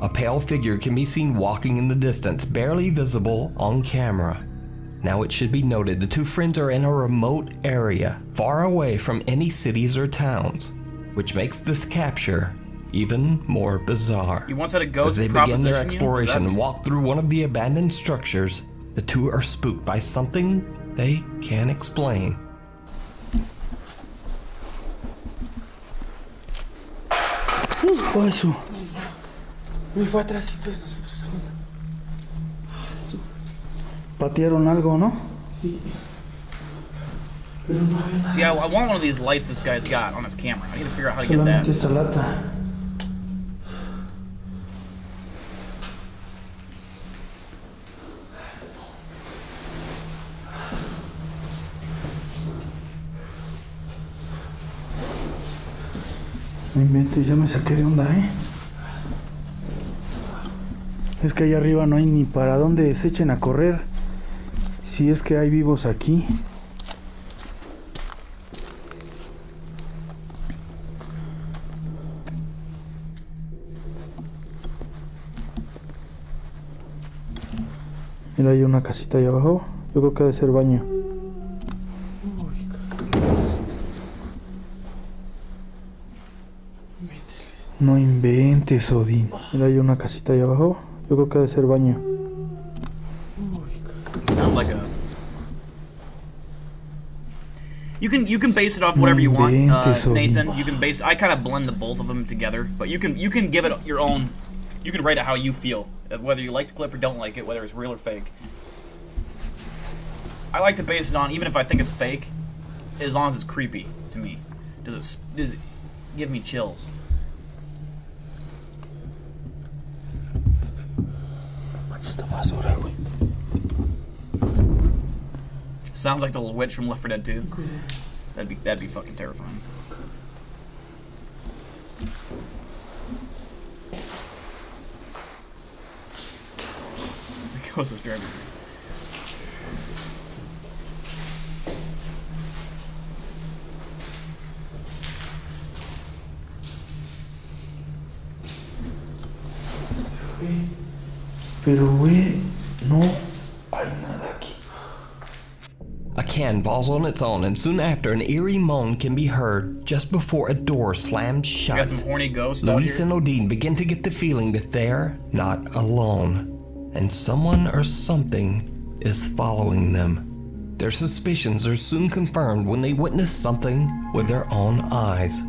A pale figure can be seen walking in the distance, barely visible on camera. Now it should be noted the two friends are in a remote area, far away from any cities or towns, which makes this capture even more bizarre. You once had a ghost As they begin their exploration and walk through one of the abandoned structures, the two are spooked by something they can't explain. Fue eso. Uy, fue atrásito de nosotros. Patearon algo, ¿no? Sí. See, I want one of these lights this guy's got on his camera. I need to figure out how to get that. Esta lata. No inventes, ya me saqué de onda, Es que allá arriba no hay ni para dónde se echen a correr. Si es que hay vivos aquí. Mira, hay una casita ahí abajo. Yo creo que ha de ser baño. No inventes, Odín. Mira, hay una casita ahí abajo. Yo creo que ha de ser baño. Sounds like a... You can base it off whatever you want, Nathan. You can base. I kind of blend the both of them together, but you can give it your own. You can write it how you feel, whether you like the clip or don't like it, whether it's real or fake. I like to base it on, even if I think it's fake, as long as it's creepy to me. Does it give me chills? Sounds like the little witch from Left 4 Dead 2. That'd be fucking terrifying. The ghost is driving me. Pero, güey, no hay nada aquí. A can falls on its own, and soon after, an eerie moan can be heard just before a door slams We got shut. some horny ghosts out Luis here. and Odin begin to get the feeling that they're not alone, and someone or something is following them. Their suspicions are soon confirmed when they witness something with their own eyes.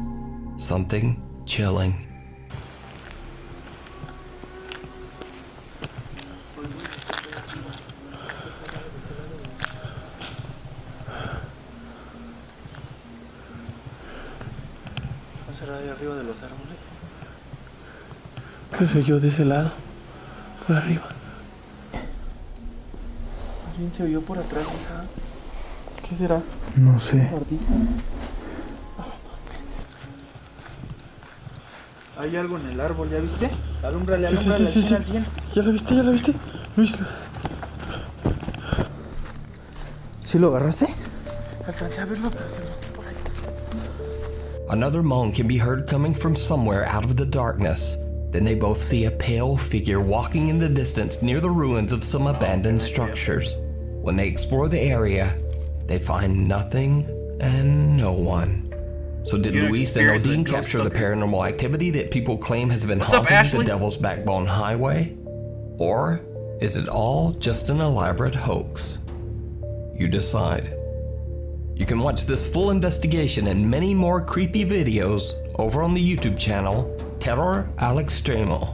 Something chilling. ¿Será de arriba de los árboles? ¿Qué soy yo de ese lado? Por arriba. ¿Alguien se oyó por atrás de esa? ¿Qué será? No sé. Hay algo en el árbol, ¿ya viste? Alúmbrale, alúmbrale. Sí. ¿Ya lo viste? Luis. ¿Sí lo agarraste? Alcancé a verlo, pero se metió por ahí. Another moan can be heard coming from somewhere out of the darkness. Then they both see a pale figure walking in the distance near the ruins of some abandoned structures. When they explore the area, they find nothing and no one. So did You Luis and experienced Odin a ghost capture the hooker? paranormal activity that people claim has been What's up, haunting Ashley? the Devil's Backbone Highway? Or is it all just an elaborate hoax? You decide. You can watch this full investigation and many more creepy videos over on the YouTube channel Terror al Extremo.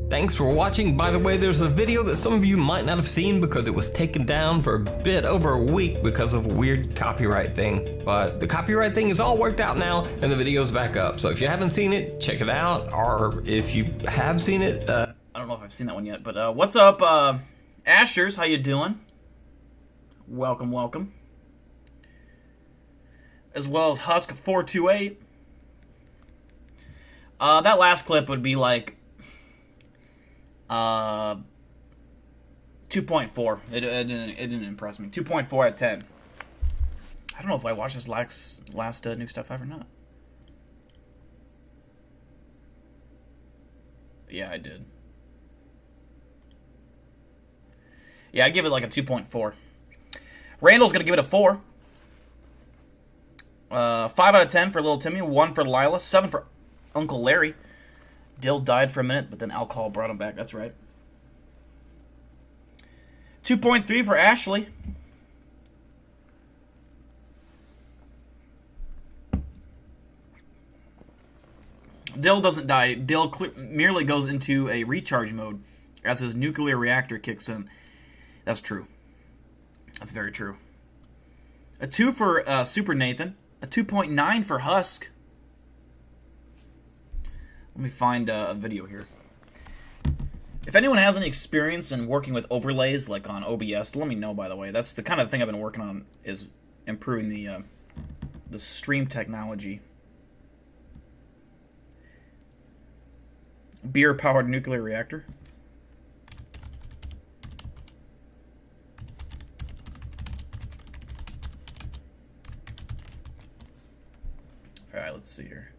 Thanks for watching. By the way, there's a video that some of you might not have seen because it was taken down for a bit over a week because of a weird copyright thing. But the copyright thing is all worked out now and the video's back up. So if you haven't seen it, check it out. Or if you have seen it, I don't know if I've seen that one yet, but what's up, Ashers? How you doing? Welcome. As well as Husk428. That last clip would be like 2.4. It didn't impress me. 2.4 out of 10. I don't know if I watched this last new stuff or not. Yeah, I did. Yeah, I'd give it like a 2.4. Randall's gonna give it a 4. 5 out of 10 for Little Timmy, 1 for Lila, 7 for Uncle Larry. Dill died for a minute, but then alcohol brought him back. That's right. 2.3 for Ashley. Dill doesn't die. Dill merely goes into a recharge mode as his nuclear reactor kicks in. That's true. That's very true. A 2 for Super Nathan. A 2.9 for Husk. Let me find a video here. If anyone has any experience in working with overlays, like on OBS, let me know, by the way. That's the kind of thing I've been working on, is improving the stream technology. Beer-powered nuclear reactor. Alright, let's see here.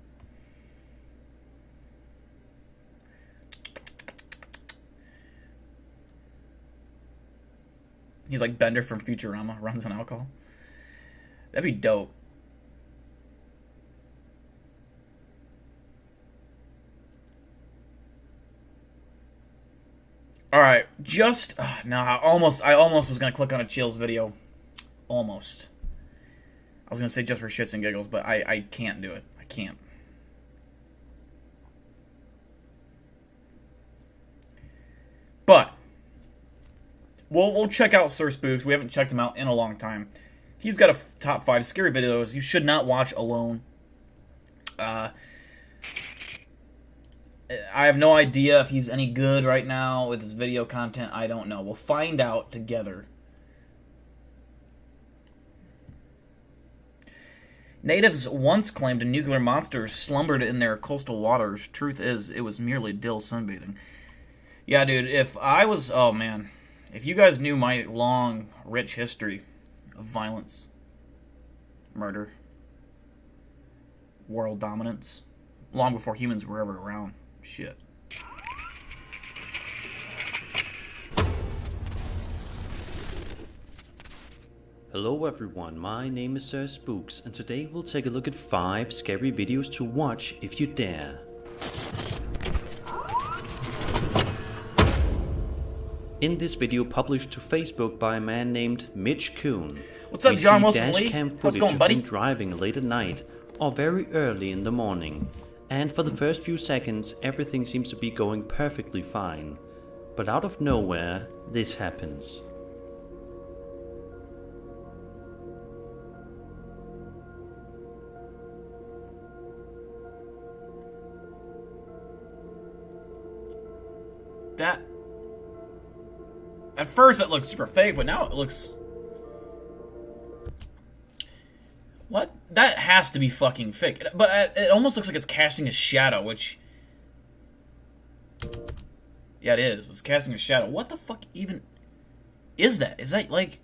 He's like Bender from Futurama, runs on alcohol. That'd be dope. Alright, just... no, I almost was going to click on a Chills video. Almost. I was going to say just for shits and giggles, but I can't do it. I can't. But we'll check out Sir Spooks. We haven't checked him out in a long time. He's got a top 5 scary videos you should not watch alone. I have no idea if he's any good right now with his video content. I don't know. We'll find out together. Natives once claimed a nuclear monster slumbered in their coastal waters. Truth is, it was merely Dill sunbathing. Yeah, dude, if I was... oh, man. If you guys knew my long, rich history of violence, murder, world dominance, long before humans were ever around. Shit. Hello everyone, my name is Sir Spooks, and today we'll take a look at 5 scary videos to watch if you dare. In this video published to Facebook by a man named Mitch Kuhn, what's up, John Wilson dash Lee? cam How's footage it going, of buddy? him driving late at night or very early in the morning. And for the first few seconds, everything seems to be going perfectly fine. But out of nowhere, this happens. That... At first it looks super fake, but now it looks... What? That has to be fucking fake. But it almost looks like it's casting a shadow, which... Yeah, it is. It's casting a shadow. What the fuck even... is that? Is that, like...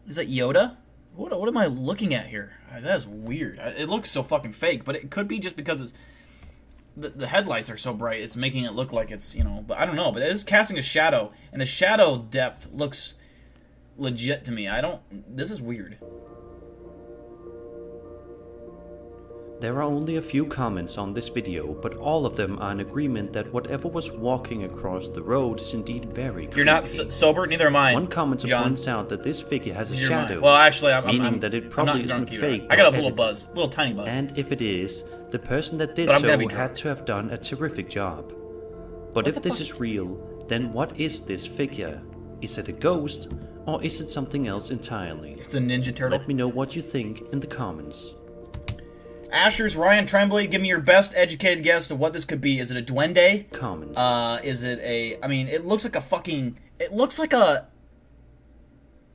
Is that Yoda? What am I looking at here? That is weird. It looks so fucking fake, but it could be just because it's... The headlights are so bright, it's making it look like it's, you know... But I don't know, but it is casting a shadow, and the shadow depth looks legit to me. This is weird. There are only a few comments on this video, but all of them are in agreement that whatever was walking across the road is indeed very creepy. You're not sober? Neither am I. One commenter John points out that this figure has a shadow, well, actually, meaning that it probably isn't fake. I got a or little edited. buzz. Little tiny buzz. And if it is, the person that did But I'm so gonna be drunk. had to have done a terrific job. But if this is real, then what is this figure? Is it a ghost, or is it something else entirely? It's a Ninja Turtle. Let me know what you think in the comments. Asher's Ryan Tremblay, give me your best educated guess of what this could be. Is it a duende? Comments. Is it a... I mean, it looks like a fucking... It looks like a...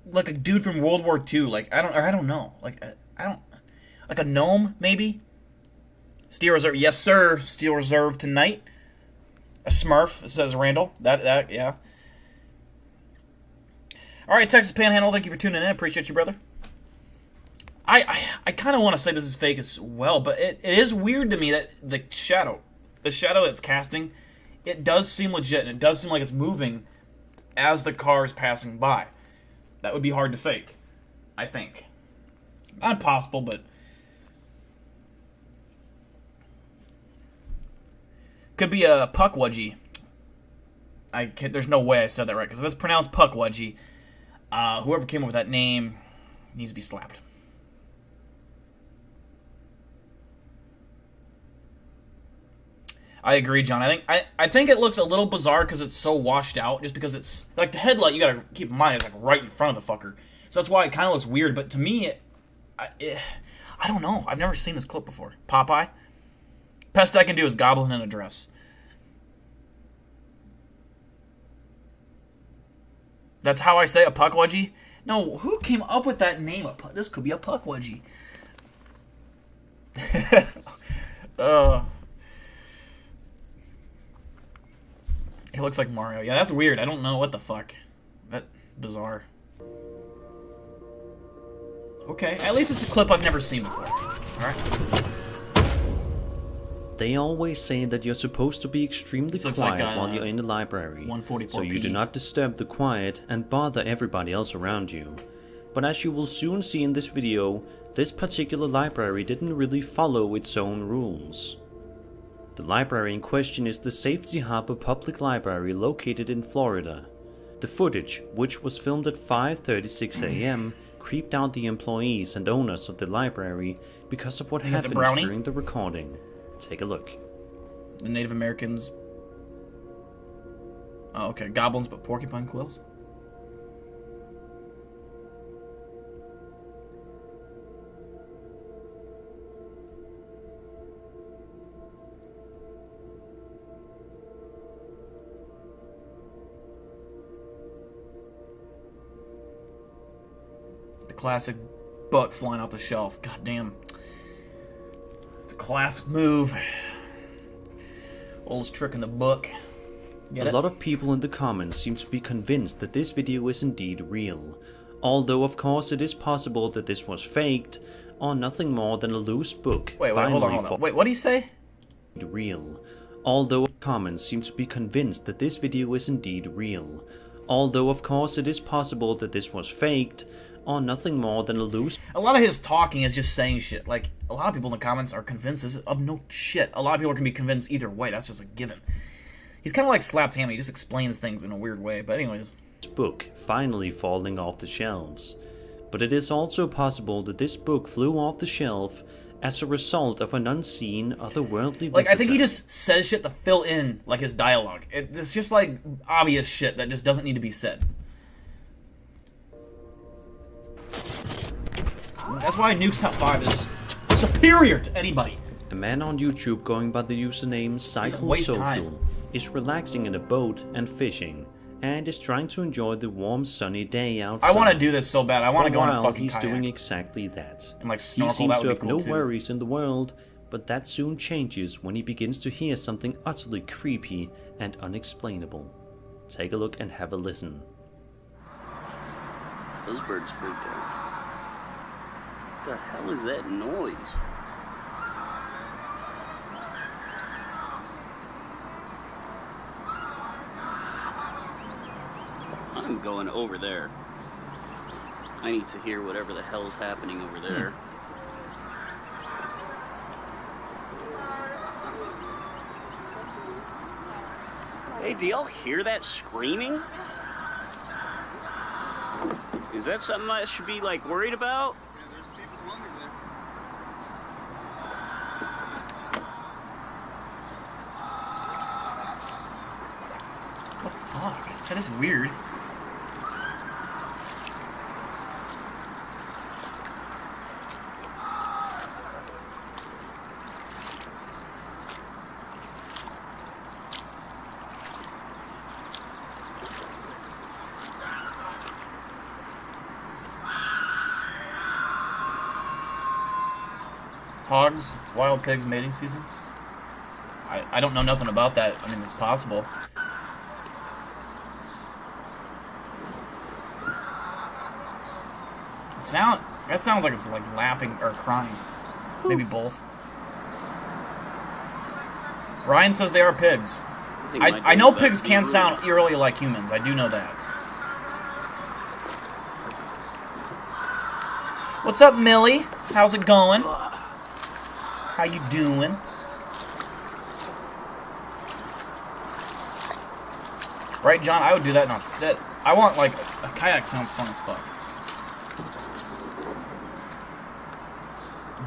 Like a dude from World War II. Like, I don't know. Like, I don't... Like a gnome, maybe? Steel Reserve. Yes, sir. Steel Reserve tonight. A Smurf, says Randall. That, yeah. Alright, Texas Panhandle, thank you for tuning in. Appreciate you, brother. I kind of want to say this is fake as well, but it is weird to me that the shadow that's casting, it does seem legit, and it does seem like it's moving as the car is passing by. That would be hard to fake, I think. Not impossible, but... Could be a puckwudgie. There's no way I said that right, because if it's pronounced puckwudgie, whoever came up with that name needs to be slapped. I agree, John. I think it looks a little bizarre because it's so washed out. Just because it's like the headlight, you gotta keep in mind, is like right in front of the fucker. So that's why it kind of looks weird. But to me, I don't know. I've never seen this clip before. Popeye. Best I can do is goblin in a dress. That's how I say a puckwudgie. No, who came up with that name? This could be a puckwudgie. He looks like Mario. Yeah, that's weird. I don't know what the fuck. That bizarre. Okay, at least it's a clip I've never seen before. Alright. They always say that you're supposed to be extremely quiet while you're in the library, 144p. so you do not disturb the quiet and bother everybody else around you. But as you will soon see in this video, this particular library didn't really follow its own rules. The library in question is the Safety Harbor Public Library located in Florida. The footage, which was filmed at 5:36 a.m., creeped out the employees and owners of the library because of what happened during the recording. Take a look. The Native Americans... Oh, okay. Goblins, but porcupine quills? The classic book flying off the shelf. God damn. It's a classic move. Oldest trick in the book. A lot of people in the comments seem to be convinced that this video is indeed real. Although of course it is possible that this was faked, or nothing more than a loose book. Wait, hold on. Wait, what did he say? Real. Although comments seem to be convinced that this video is indeed real. Although of course it is possible that this was faked, or nothing more than a loose... A lot of his talking is just saying shit. Like, a lot of people in the comments are convinced this is of no shit. A lot of people can be convinced either way. That's just a given. He's kind of like Slapped Hammy. He just explains things in a weird way. But anyways. Book finally falling off the shelves. But it is also possible that this book flew off the shelf as a result of an unseen, otherworldly visitor. Like, I think he just says shit to fill in, like, his dialogue. It's just, like, obvious shit that just doesn't need to be said. That's why Nuke's top 5 is superior to anybody. A man on YouTube going by the username Psychosocial is relaxing in a boat and fishing, and is trying to enjoy the warm sunny day outside. I want to do this so bad. I want to go on a fucking he's kayak. doing exactly that. And like snorkel, he seems that to would have be cool no too. worries in the world, but that soon changes when he begins to hear something utterly creepy and unexplainable. Take a look and have a listen. Those birds freaked out. What the hell is that noise? I'm going over there. I need to hear whatever the hell's happening over there. Hey, do y'all hear that screaming? Is that something I should be, like, worried about? What the fuck? That is weird. Hogs, wild pigs mating season? I don't know nothing about that. I mean, it's possible. That sounds like it's like laughing or crying. Maybe both. Ryan says they are pigs. I know pigs can sound eerily like humans. I do know that. What's up, Millie? How's it going? How you doing? Right, John? I would do that in a... I want, like... A kayak sounds fun as fuck.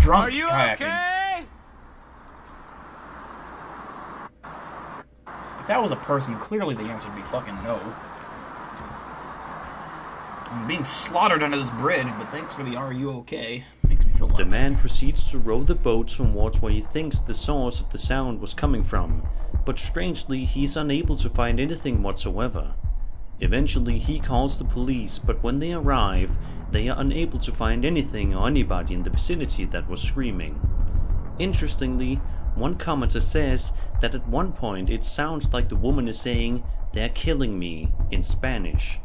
Drunk Are you kayaking. okay? If that was a person, clearly the answer would be fucking no. I'm being slaughtered under this bridge, but thanks for the "Are you okay?" Makes me feel The loved. man proceeds to row the boat towards where he thinks the source of the sound was coming from, but strangely he's unable to find anything whatsoever. Eventually he calls the police, but when they arrive, they are unable to find anything or anybody in the vicinity that was screaming. Interestingly, one commenter says that at one point it sounds like the woman is saying, "They're killing me," in Spanish.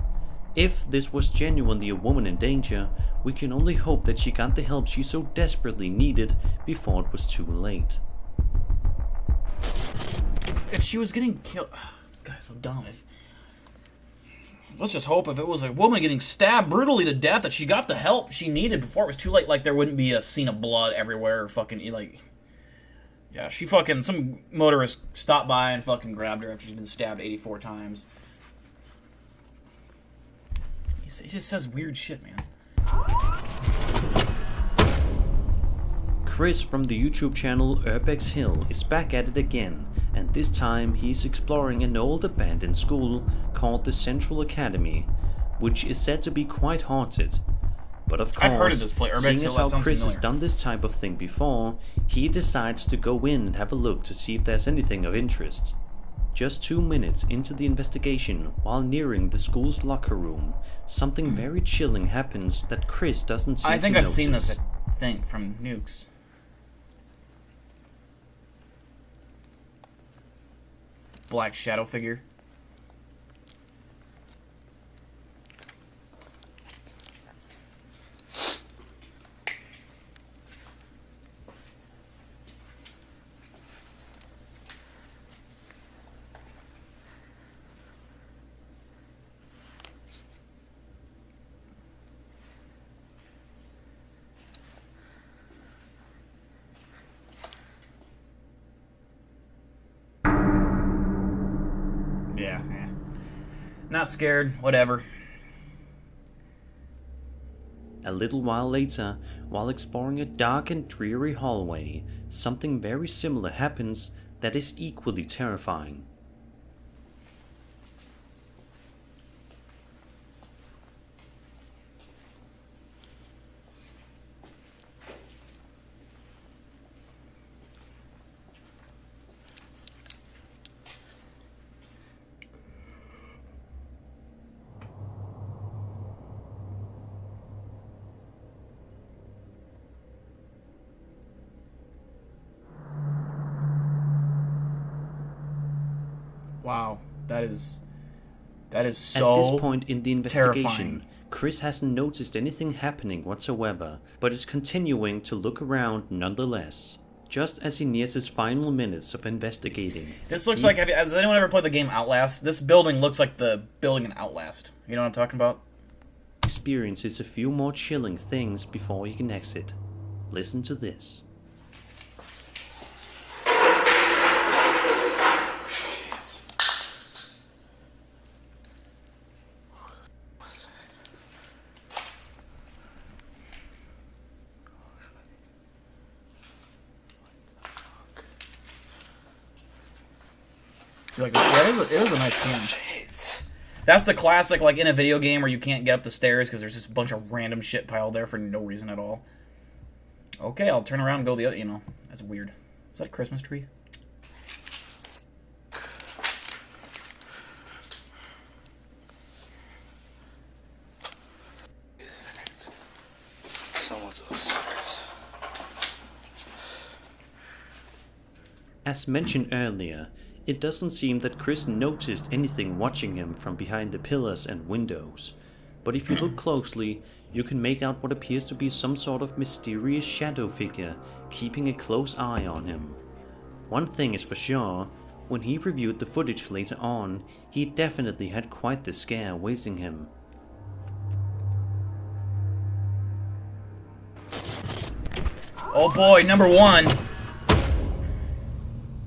If this was genuinely a woman in danger, we can only hope that she got the help she so desperately needed before it was too late. If she was getting killed... This guy's so dumb. Let's just hope if it was a woman getting stabbed brutally to death that she got the help she needed before it was too late. Like, there wouldn't be a scene of blood everywhere or fucking, like... Yeah, she fucking... Some motorist stopped by and fucking grabbed her after she's been stabbed 84 times. He just says weird shit, man. Chris from the YouTube channel Urbex Hill is back at it again, and this time he's exploring an old abandoned school called the Central Academy, which is said to be quite haunted. But of course, I've heard of this place. Urbex seeing Hill, as that how sounds Chris has familiar. done this type of thing before, he decides to go in and have a look to see if there's anything of interest. Just 2 minutes into the investigation, while nearing the school's locker room, something very chilling happens that Chris doesn't seem to I think notice. I've seen this thing from Nukes. Black shadow figure. Not scared. Whatever. A little while later, while exploring a dark and dreary hallway, something very similar happens that is equally terrifying. Wow, that is so At this point in the investigation, terrifying. Chris hasn't noticed anything happening whatsoever, but is continuing to look around nonetheless. Just as he nears his final minutes of investigating. This looks like, has anyone ever played the game Outlast? This building looks like the building in Outlast. You know what I'm talking about? Experiences a few more chilling things before he can exit. Listen to this. Like, yeah, it is a nice game. That's the classic, like, in a video game where you can't get up the stairs because there's just a bunch of random shit piled there for no reason at all. Okay, I'll turn around and go the other, you know. That's weird. Is that a Christmas tree? Someone's upstairs. As mentioned earlier, it doesn't seem that Chris noticed anything watching him from behind the pillars and windows. But if you look closely, you can make out what appears to be some sort of mysterious shadow figure keeping a close eye on him. One thing is for sure, when he reviewed the footage later on, he definitely had quite the scare awaiting him. Oh boy, number one!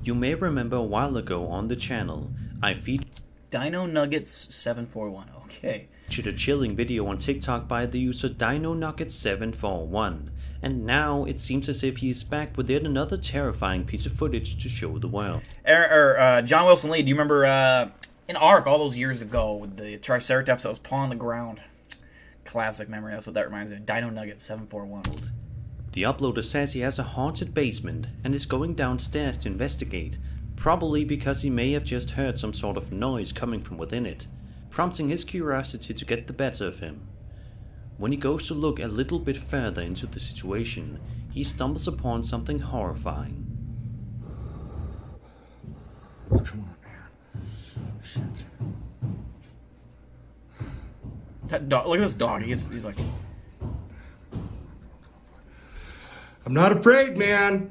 You may remember a while ago on the channel, I featured Dino Nuggets 741, okay. A chilling video on TikTok by the user Dino Nuggets 741, and now it seems as if he is back with yet another terrifying piece of footage to show the world. John Wilson Lee, do you remember in Ark all those years ago with the Triceratops that was pawing the ground? Classic memory, that's what that reminds me of. Dino Nuggets 741. The uploader says he has a haunted basement and is going downstairs to investigate, probably because he may have just heard some sort of noise coming from within it, prompting his curiosity to get the better of him. When he goes to look a little bit further into the situation, he stumbles upon something horrifying. Come on, man. Shit. That dog, look at this dog, he's like... I'm not afraid, man.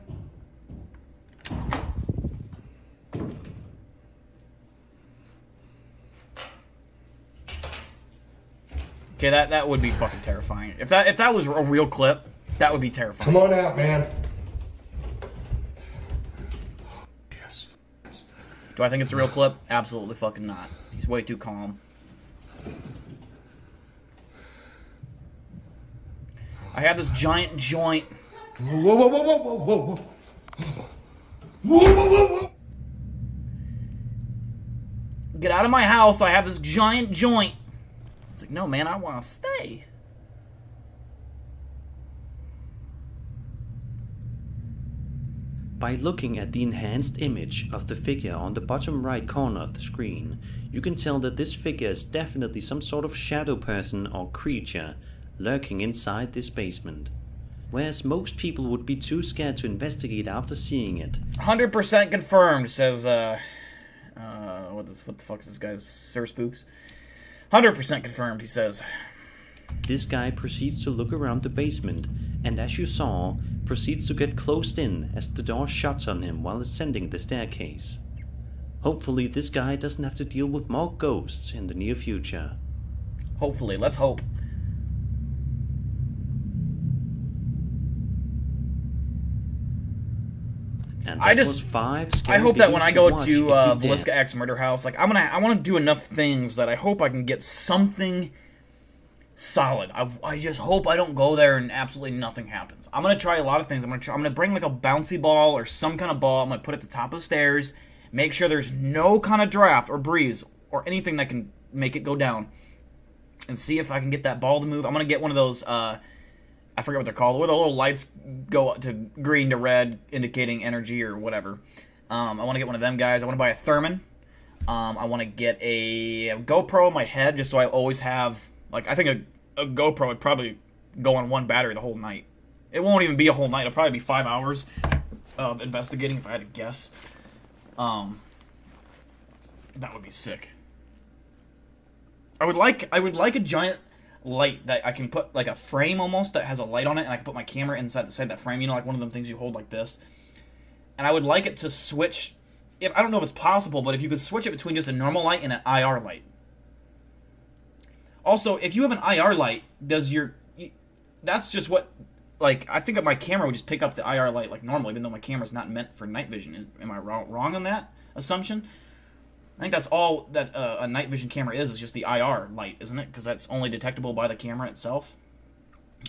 Okay, that would be fucking terrifying. If that was a real clip, that would be terrifying. Come on out, man. Yes. Do I think it's a real clip? Absolutely fucking not. He's way too calm. I have this giant joint. Whoa, whoa, whoa, whoa, whoa, whoa, whoa. Whoa, whoa, whoa, whoa. Get out of my house, I have this giant joint. It's like, no man, I want to stay. By looking at the enhanced image of the figure on the bottom right corner of the screen, you can tell that this figure is definitely some sort of shadow person or creature lurking inside this basement. Whereas most people would be too scared to investigate after seeing it. 100% confirmed, says, what the fuck is this guy's, Sir Spooks? 100% confirmed, he says. This guy proceeds to look around the basement, and as you saw, proceeds to get closed in as the door shuts on him while ascending the staircase. Hopefully this guy doesn't have to deal with more ghosts in the near future. Hopefully, let's hope. And I that just, was 5 I scary hope that when videos I go watch to if you Velisca did. X Murder House, like I want to do enough things that I hope I can get something solid. I just hope I don't go there and absolutely nothing happens. I'm gonna try a lot of things. I'm gonna bring like a bouncy ball or some kind of ball. I'm gonna put it at the top of the stairs. Make sure there's no kind of draft or breeze or anything that can make it go down. And see if I can get that ball to move. I'm gonna get one of those. I forget what they're called, where the little lights go to green to red, indicating energy or whatever. I want to get one of them guys. I want to buy a Thermin. I want to get a GoPro in my head, just so I always have, like, I think a GoPro would probably go on one battery the whole night. It won't even be a whole night. It'll probably be 5 hours of investigating, if I had to guess. That would be sick. I would like a giant light that I can put, like a frame almost that has a light on it, and I can put my camera inside that frame, you know, like one of them things you hold like this. And I would like it to switch, if I don't know if it's possible, but if you could switch it between just a normal light and an IR light. Also, if you have an IR light, that's just what, like, I think my camera would just pick up the IR light like normal, even though my camera's not meant for night vision. Am I wrong on that assumption? I think that's all that a night vision camera is just the IR light, isn't it? Because that's only detectable by the camera itself.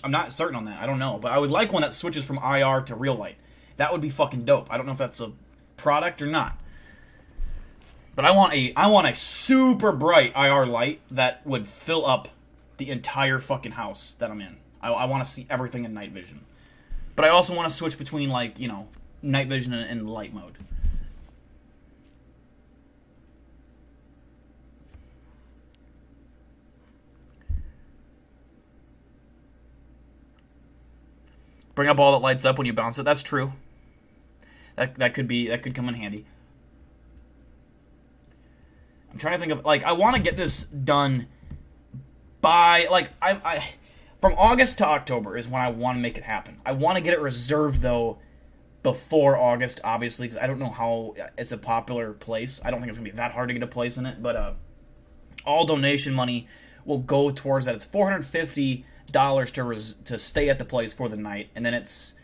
I'm not certain on that. I don't know. But I would like one that switches from IR to real light. That would be fucking dope. I don't know if that's a product or not. But I want a super bright IR light that would fill up the entire fucking house that I'm in. I want to see everything in night vision. But I also want to switch between, like, you know, night vision and light mode. Bring up all that lights up when you bounce it. That's true. That could come in handy. I'm trying to think of, like, I want to get this done by, like, I from August to October is when I want to make it happen. I want to get it reserved, though, before August, obviously, because I don't know how it's a popular place. I don't think it's going to be that hard to get a place in it, but all donation money will go towards that. It's $450 to stay at the place for the night, and then it's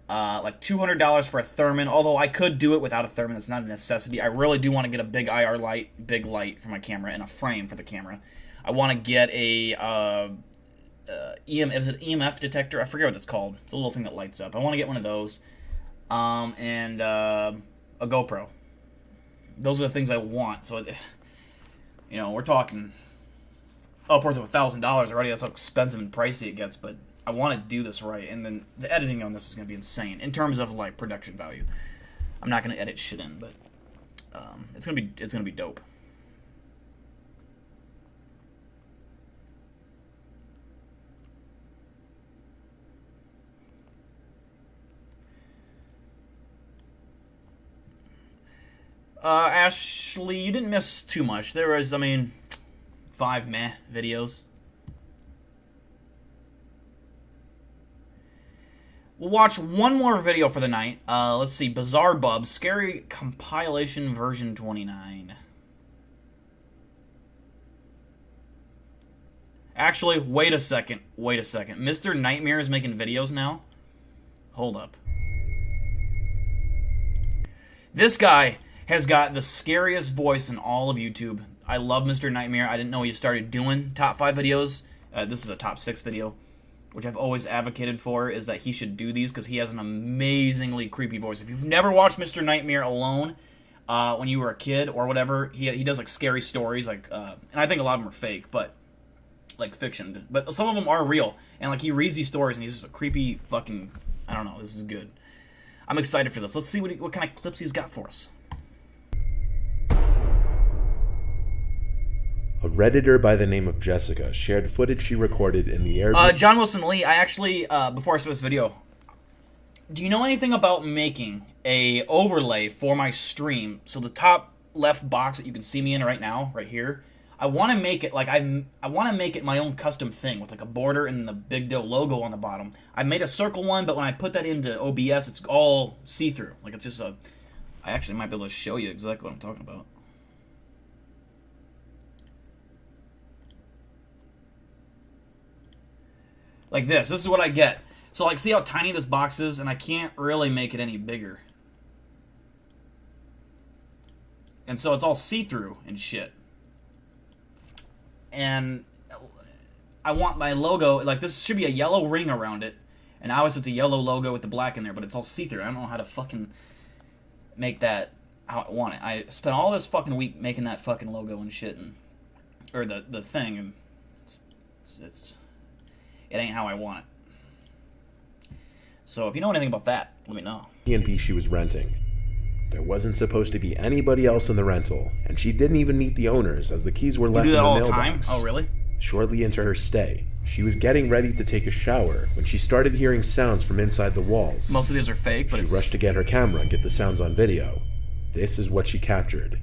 like $200 for a Thermin, although I could do it without a Thermin. It's not a necessity. I really do want to get a big IR light, big light for my camera, and a frame for the camera. I want to get a is it EMF detector? I forget what it's called. It's a little thing that lights up. I want to get one of those, and a GoPro. Those are the things I want. So, you know, we're talking upwards of $1,000 already. That's how expensive and pricey it gets, but I want to do this right, and then the editing on this is going to be insane in terms of, like, production value. I'm not going to edit shit in, but it's going to be dope. Ashley, you didn't miss too much. There was, 5 meh videos. We'll watch one more video for the night. Let's see. Bizarre Bubs. Scary Compilation version 29. Actually, wait a second. Mr. Nightmare is making videos now? Hold up. This guy has got the scariest voice in all of YouTube. I love Mr. Nightmare. I didn't know he started doing top 5 videos. This is a top 6 video, which I've always advocated for, is that he should do these because he has an amazingly creepy voice. If you've never watched Mr. Nightmare alone when you were a kid or whatever, he does, like, scary stories, like, and I think a lot of them are fake, but, like, fiction. But some of them are real, and, like, he reads these stories, and he's just a creepy fucking, I don't know, this is good. I'm excited for this. Let's see what kind of clips he's got for us. A Redditor by the name of Jessica shared footage she recorded in the air. John Wilson Lee, I actually, before I start this video, do you know anything about making a overlay for my stream? So the top left box that you can see me in right now, right here, I want to make it like I want to make it my own custom thing with like a border and the Big Dill logo on the bottom. I made a circle one, but when I put that into OBS, it's all see-through. Like it's just I actually might be able to show you exactly what I'm talking about. Like this is what I get. So like see how tiny this box is, and I can't really make it any bigger. And so it's all see-through and shit. And I want my logo, like, this should be a yellow ring around it. And obviously it's a yellow logo with the black in there, but it's all see-through. I don't know how to fucking make that how I want it. I spent all this fucking week making that fucking logo and shit, and or the thing, and it ain't how I want it. So if you know anything about that, let me know. B&B she was renting. There wasn't supposed to be anybody else in the rental, and she didn't even meet the owners as the keys were left in the mailbox. Time? Oh, really? Shortly into her stay, she was getting ready to take a shower when she started hearing sounds from inside the walls. Most of these are fake, but she rushed to get her camera and get the sounds on video. This is what she captured.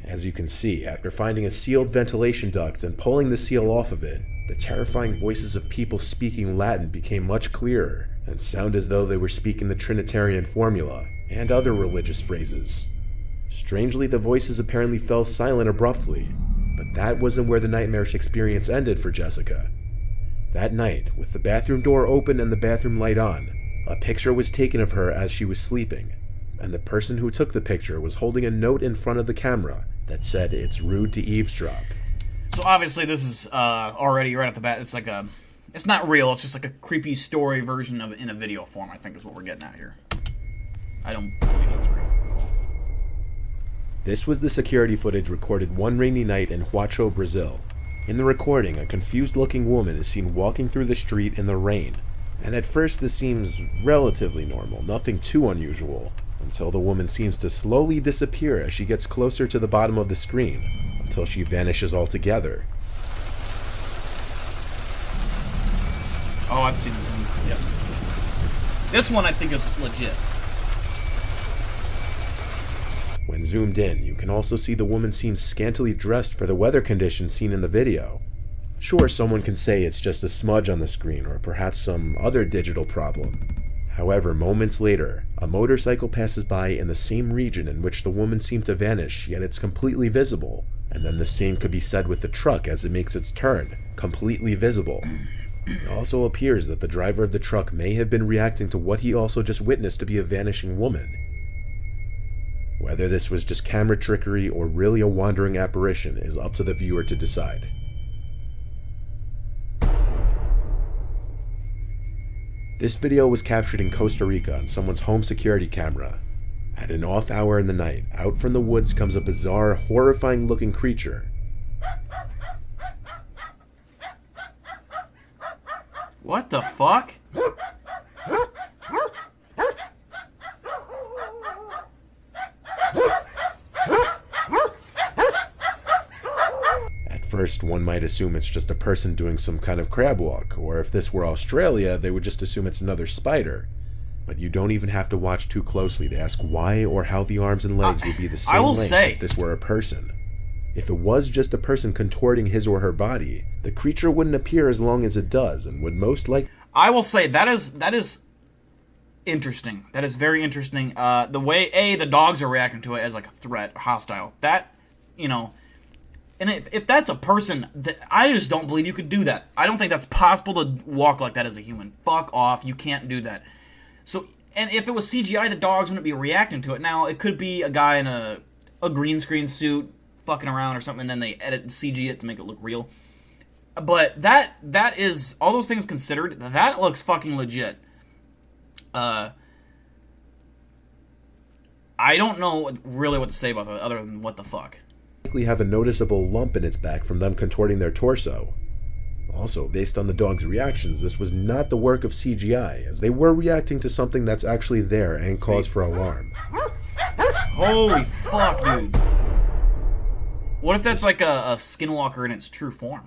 As you can see, after finding a sealed ventilation duct and pulling the seal off of it, the terrifying voices of people speaking Latin became much clearer and sound as though they were speaking the Trinitarian formula and other religious phrases. Strangely, the voices apparently fell silent abruptly, but that wasn't where the nightmarish experience ended for Jessica. That night, with the bathroom door open and the bathroom light on, a picture was taken of her as she was sleeping, and the person who took the picture was holding a note in front of the camera that said, "It's rude to eavesdrop." So obviously this is already right off the bat, it's not real, it's just like a creepy story version of it in a video form, I think is what we're getting at here. I don't believe it's real. This was the security footage recorded one rainy night in Huacho, Brazil. In the recording, a confused-looking woman is seen walking through the street in the rain, and at first this seems relatively normal, nothing too unusual, until the woman seems to slowly disappear as she gets closer to the bottom of the screen, until she vanishes altogether. Oh, I've seen this one. Yep. This one I think is legit. When zoomed in, you can also see the woman seems scantily dressed for the weather conditions seen in the video. Sure, someone can say it's just a smudge on the screen or perhaps some other digital problem. However, moments later, a motorcycle passes by in the same region in which the woman seemed to vanish, yet it's completely visible. And then the same could be said with the truck as it makes its turn, completely visible. It also appears that the driver of the truck may have been reacting to what he also just witnessed to be a vanishing woman. Whether this was just camera trickery or really a wandering apparition is up to the viewer to decide. This video was captured in Costa Rica on someone's home security camera. At an off hour in the night, out from the woods comes a bizarre, horrifying looking creature. What the fuck? First, one might assume it's just a person doing some kind of crab walk, or if this were Australia, they would just assume it's another spider. But you don't even have to watch too closely to ask why or how the arms and legs would be the same length if this were a person. If it was just a person contorting his or her body, the creature wouldn't appear as long as it does, and would most likely... I will say, that is interesting. That is very interesting. The way, the dogs are reacting to it as like a threat, hostile. That, you know... And if that's a person, I just don't believe you could do that. I don't think that's possible to walk like that as a human. Fuck off. You can't do that. So, and if it was CGI, the dogs wouldn't be reacting to it. Now, it could be a guy in a green screen suit fucking around or something, and then they edit and CG it to make it look real. But that is, all those things considered, that looks fucking legit. I don't know really what to say about that other than what the fuck. Have a noticeable lump in its back from them contorting their torso. Also, based on the dog's reactions, this was not the work of CGI, as they were reacting to something that's actually there and cause for alarm. Holy fuck, dude. What if that's like a skinwalker in its true form?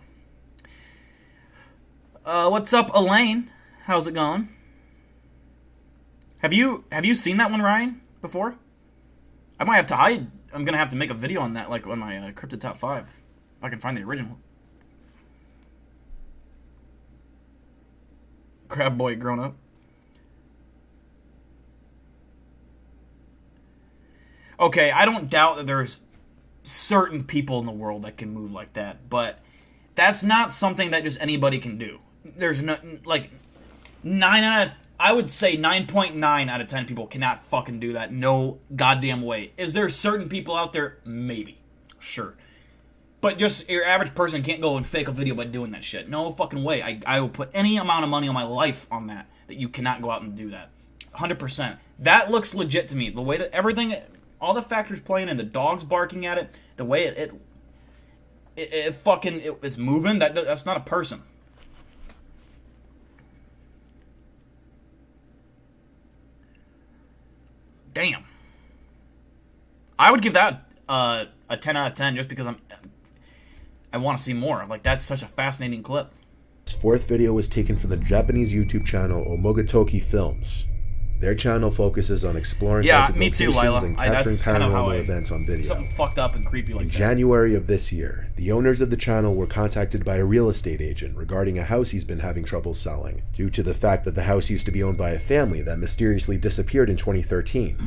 What's up, Elaine? How's it going? Have you seen that one, Ryan, before? I might have to hide. I'm gonna have to make a video on that, like on my Cryptid Top 5, if I can find the original. Crab boy grown up. Okay, I don't doubt that there's certain people in the world that can move like that, but that's not something that just anybody can do. There's no, like, I would say 9.9 out of 10 people cannot fucking do that. No goddamn way. Is there certain people out there? Maybe. Sure. But just your average person can't go and fake a video by doing that shit. No fucking way. I will put any amount of money on my life on that you cannot go out and do that. 100%. That looks legit to me. The way that everything, all the factors playing in, the dogs barking at it, the way it's moving, that's not a person. Damn. I would give that a 10 out of 10 just because I want to see more. Like, that's such a fascinating clip. This fourth video was taken from the Japanese YouTube channel Omogotoki Films. Their channel focuses on exploring haunted locations and capturing paranormal events on video. Something fucked up and creepy like that. In January of this year, the owners of the channel were contacted by a real estate agent regarding a house he's been having trouble selling, due to the fact that the house used to be owned by a family that mysteriously disappeared in 2013.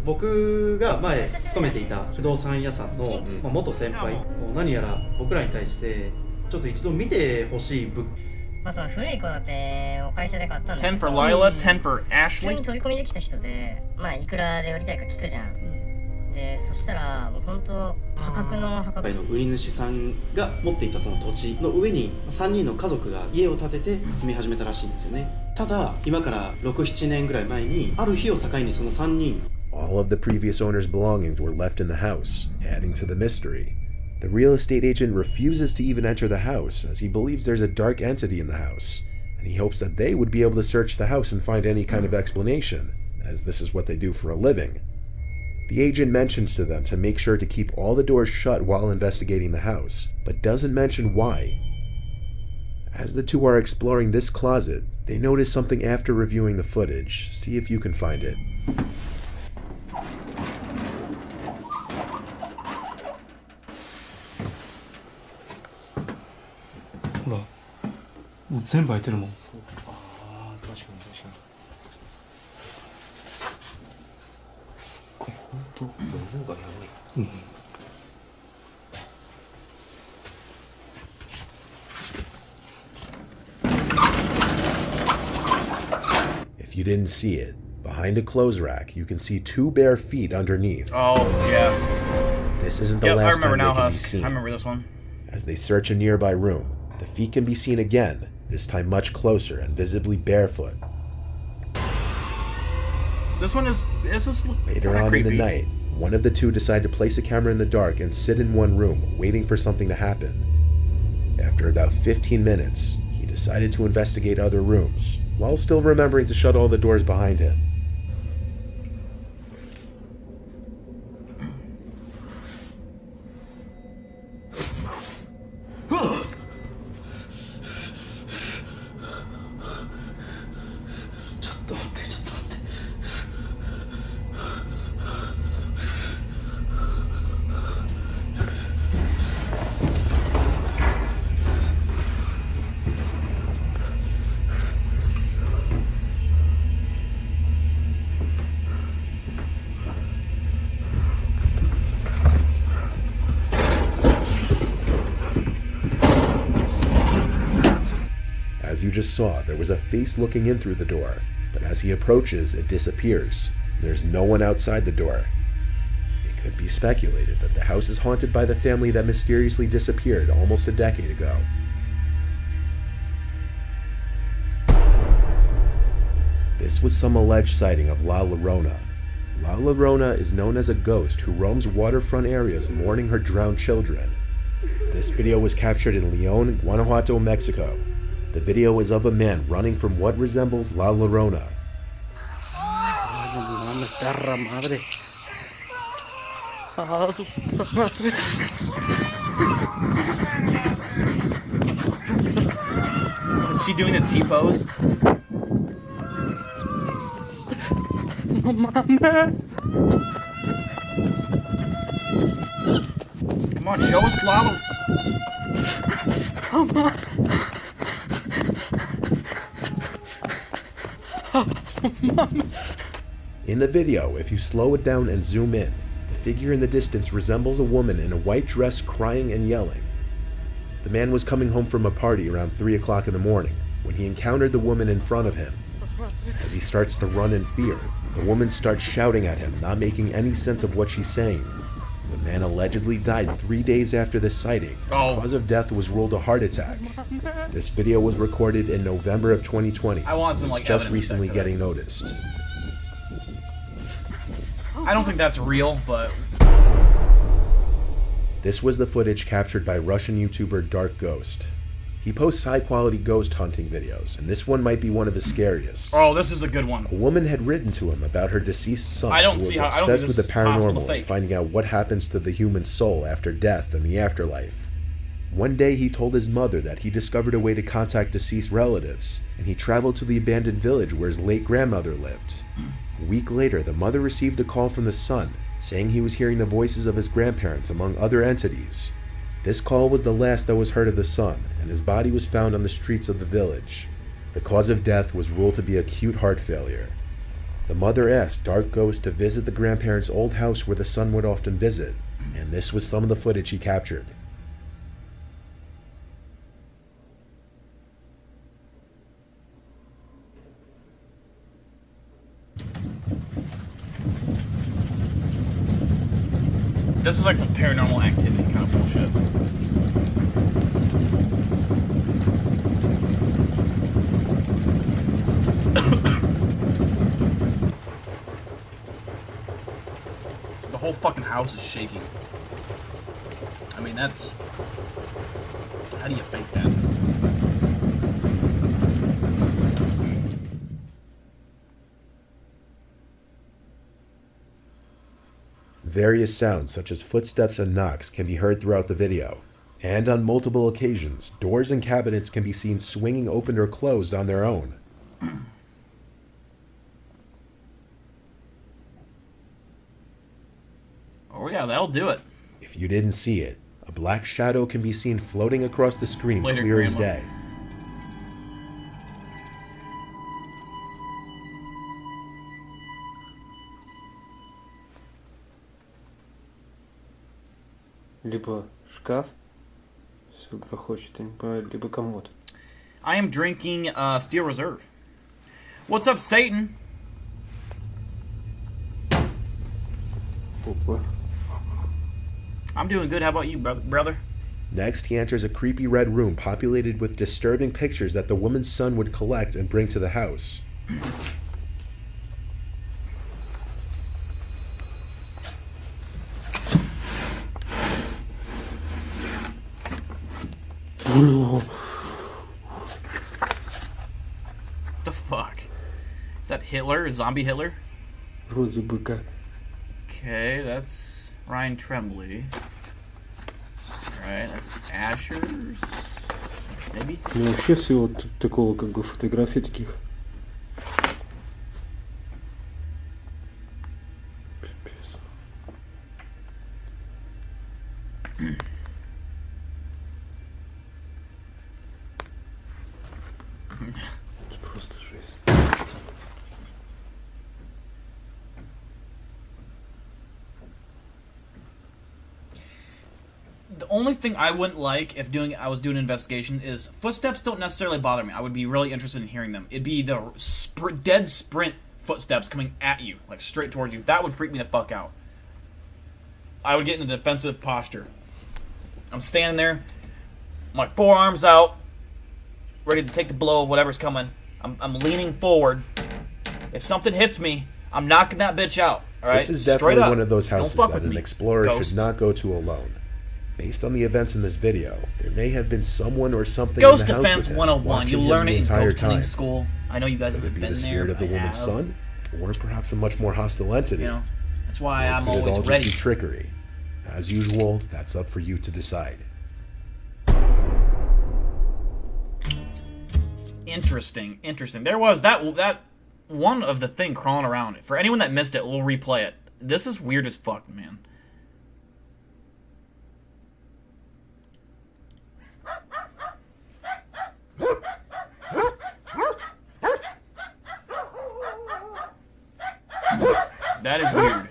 僕が前勤めていた不動産屋さんの元先輩、何やら僕らに対してちょっと一度見てほしい物件。まあその古い戸建てを会社で買ったんだけど、 10 for Lila, 10 for 普通 Ashley. に飛び込みできた人で、まあいくらで売りたいか聞くじゃん。で、そしたらもう本当破格の売り主さんが持っていたその土地の上に3人の家族が家を建てて住み始めたらしいんですよね。ただ今から6、7年ぐらい前にある日を境にその3人 All of the previous owner's belongings were left in the house, adding to the mystery. The real estate agent refuses to even enter the house, as he believes there's a dark entity in the house, and he hopes that they would be able to search the house and find any kind of explanation, as this is what they do for a living. The agent mentions to them to make sure to keep all the doors shut while investigating the house, but doesn't mention why. As the two are exploring this closet, they notice something after reviewing the footage. See if you can find it. ほら、もう全部開いてるもん。ああ、確かに確かに。すっごい、ほんと、ロゴがやばい。If you didn't see it, behind a clothes rack, you can see two bare feet underneath. Oh, yeah. This isn't the last time they can be seen. I remember this one. As they search a nearby room, the feet can be seen again, this time much closer and visibly barefoot. This was Later on in the night, one of the two decide to place a camera in the dark and sit in one room, waiting for something to happen. After about 15 minutes, he decided to investigate other rooms, while still remembering to shut all the doors behind him. As you just saw, there was a face looking in through the door, but as he approaches, it disappears. There's no one outside the door. It could be speculated that the house is haunted by the family that mysteriously disappeared almost a decade ago. This was some alleged sighting of La Llorona. La Llorona is known as a ghost who roams waterfront areas mourning her drowned children. This video was captured in León, Guanajuato, Mexico. The video is of a man running from what resembles La Llorona. Is she doing a T-pose? Come on, show us, Lalo. In the video, if you slow it down and zoom in, the figure in the distance resembles a woman in a white dress crying and yelling. The man was coming home from a party around 3 o'clock in the morning when he encountered the woman in front of him. As he starts to run in fear, the woman starts shouting at him, not making any sense of what she's saying. The man allegedly died 3 days after the sighting. The cause of death was ruled a heart attack. This video was recorded in November of 2020. I want some, It's like, just evidence recently back to getting noticed. I don't think that's real, but... This was the footage captured by Russian YouTuber Dark Ghost. He posts high-quality ghost hunting videos, and this one might be one of his scariest. Oh, this is a good one. A woman had written to him about her deceased son, I don't who was see how- I don't obsessed think with this the is possible to paranormal fake. and finding out what happens to the human soul after death and the afterlife. One day he told his mother that he discovered a way to contact deceased relatives, and he traveled to the abandoned village where his late grandmother lived. A week later, the mother received a call from the son, saying he was hearing the voices of his grandparents among other entities. This call was the last that was heard of the son, and his body was found on the streets of the village. The cause of death was ruled to be acute heart failure. The mother asked Dark Ghost to visit the grandparents' old house where the son would often visit, and this was some of the footage he captured. This is like some Paranormal Activity kind of bullshit. The whole fucking house is shaking. I mean, that's... How do you fake that? Various sounds such as footsteps and knocks can be heard throughout the video, and on multiple occasions, doors and cabinets can be seen swinging open or closed on their own. Oh yeah, that'll do it. If you didn't see it, a black shadow can be seen floating across the screen Later, clear as Grandma. day. Либо шкаф, все грохочет, я не понимаю, либо комод. I am drinking Steel Reserve. What's up, Satan? Опа. I'm doing good. How about you, brother? Next, he enters a creepy red room populated with disturbing pictures that the woman's son would collect and bring to the house. The fuck? Is that Hitler? Zombie Hitler? Вроде бы как. Okay, that's Ryan Tremblay. Alright, that's Asher's. Maybe? Ну вообще всего такого как бы фотографий таких. Это просто жесть. The only thing I wouldn't like if I was doing an investigation is footsteps don't necessarily bother me. I would be really interested in hearing them. It'd be the dead sprint footsteps coming at you, like straight towards you. That would freak me the fuck out. I would get in a defensive posture. I'm standing there, my forearms out, ready to take the blow of whatever's coming. I'm leaning forward. If something hits me, I'm knocking that bitch out. All right, This is straight definitely up. one of those Don't houses fuck that with an me, explorer ghost. should not go to alone. Based on the events in this video, there may have been someone or something Ghost in the house Defense with him, 101. You watching learn him it in the entire ghost hunting time. school. I know you guys Could it haven't be been the there. spirit of the I woman's have. son? Or perhaps a much more hostile entity? You know, that's why Or I'm could it always all just ready. be trickery? As usual, that's up for you to decide. Interesting. There was that one of the thing crawling around. For anyone that missed it, we'll replay it. This is weird as fuck, man. That is weird.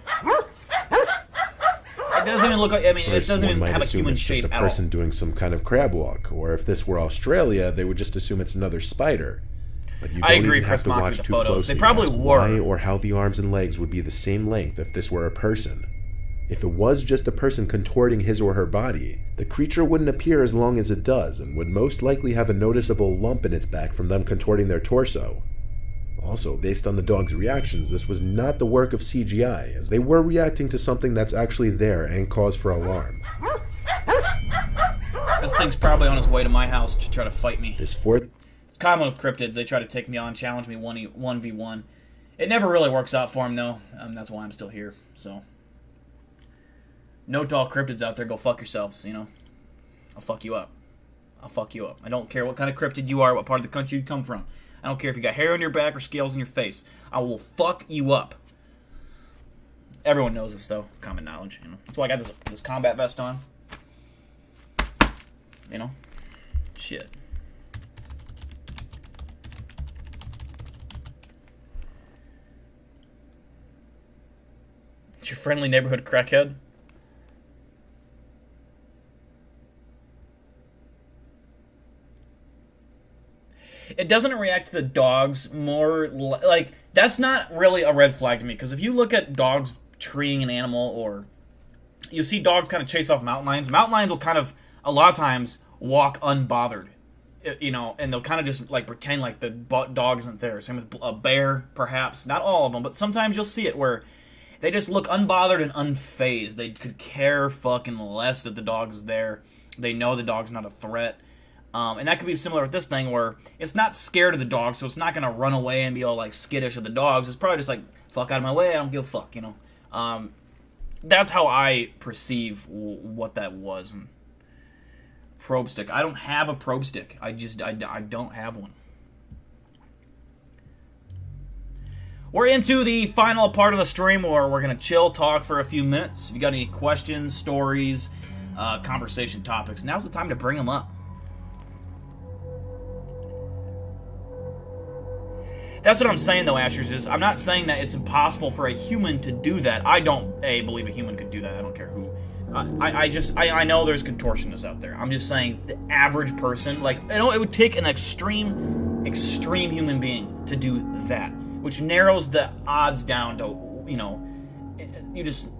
It doesn't even look like, I mean, First, it doesn't one even might have a assume human it's shape just a at all. person doing some kind of crab walk, or if this were Australia, they would just assume it's another spider. But you don't I agree, even Chris have to Mock, watch with the too photos. closely They probably to ask were. why or how the arms and legs would be the same length if this were a person. If it was just a person contorting his or her body, the creature wouldn't appear as long as it does, and would most likely have a noticeable lump in its back from them contorting their torso. Also, based on the dog's reactions, this was not the work of CGI, as they were reacting to something that's actually there and cause for alarm. This thing's probably on its way to my house to try to fight me. This fourth... It's common with cryptids. They try to take me on, challenge me 1v1. It never really works out for them, though. That's why I'm still here, so... Note to all cryptids out there, go fuck yourselves, you know? I'll fuck you up. I'll fuck you up. I don't care what kind of cryptid you are, what part of the country you come from. I don't care if you got hair on your back or scales on your face. I will fuck you up. Everyone knows this, though. Common knowledge, you know? That's why I got this combat vest on. You know? Shit. It's your friendly neighborhood crackhead. It doesn't react to the dogs more like that's not really a red flag to me, because if you look at dogs treeing an animal, or you see dogs kind of chase off mountain lions will kind of a lot of times walk unbothered, you know, and they'll kind of just like pretend like the dog isn't there. Same with a bear, perhaps, not all of them, but sometimes you'll see it where they just look unbothered and unfazed. They could care fucking less that the dog's there. They know the dog's not a threat. And that could be similar with this thing, where it's not scared of the dog, so it's not going to run away and be all, like, skittish of the dogs. It's probably just like, fuck out of my way, I don't give a fuck, you know? That's how I perceive what that was. And probe stick. I don't have a probe stick. I don't have one. We're into the final part of the stream where we're going to chill, talk for a few minutes. If you got any questions, stories, conversation topics, now's the time to bring them up. That's what I'm saying, though, Ashers, is I'm not saying that it's impossible for a human to do that. I don't, believe a human could do that. I don't care who. I know there's contortionists out there. I'm just saying the average person, like, you know, it would take an extreme human being to do that, which narrows the odds down to, you know, you just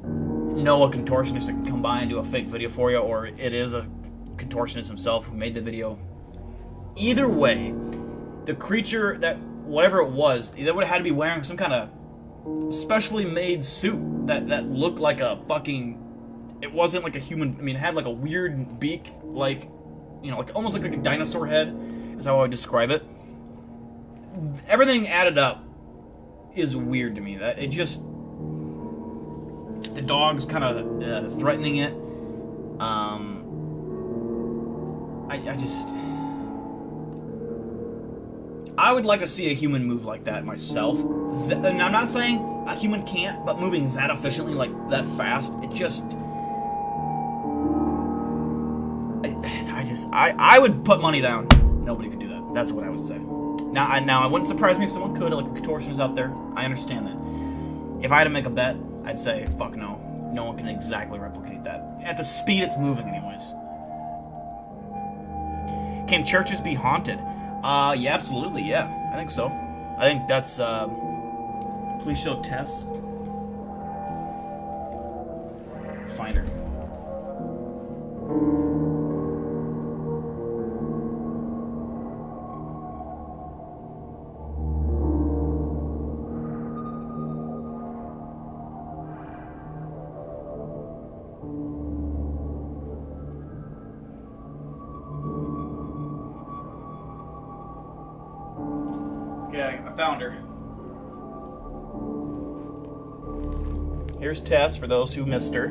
know a contortionist that can come by and do a fake video for you, or it is a contortionist himself who made the video. Either way, the creature that, whatever it was, they would have had to be wearing some kind of specially made suit that looked like a fucking, it wasn't like a human, I mean, it had like a weird beak, like, you know, like almost like a dinosaur head, is how I would describe it. Everything added up is weird to me. That it just, the dog's kind of threatening it. I would like to see a human move like that myself. And I'm not saying a human can't, but moving that efficiently, like that fast, it just... I would put money down. Nobody could do that. That's what I would say. Now, it wouldn't surprise me if someone could, like a contortionist out there. I understand that. If I had to make a bet, I'd say, fuck no. No one can exactly replicate that. At the speed it's moving, anyways. Can churches be haunted? Yeah, absolutely, yeah. I think so. I think that's, please show Tess. Find her. Okay, I found her. Here's Tess, for those who missed her.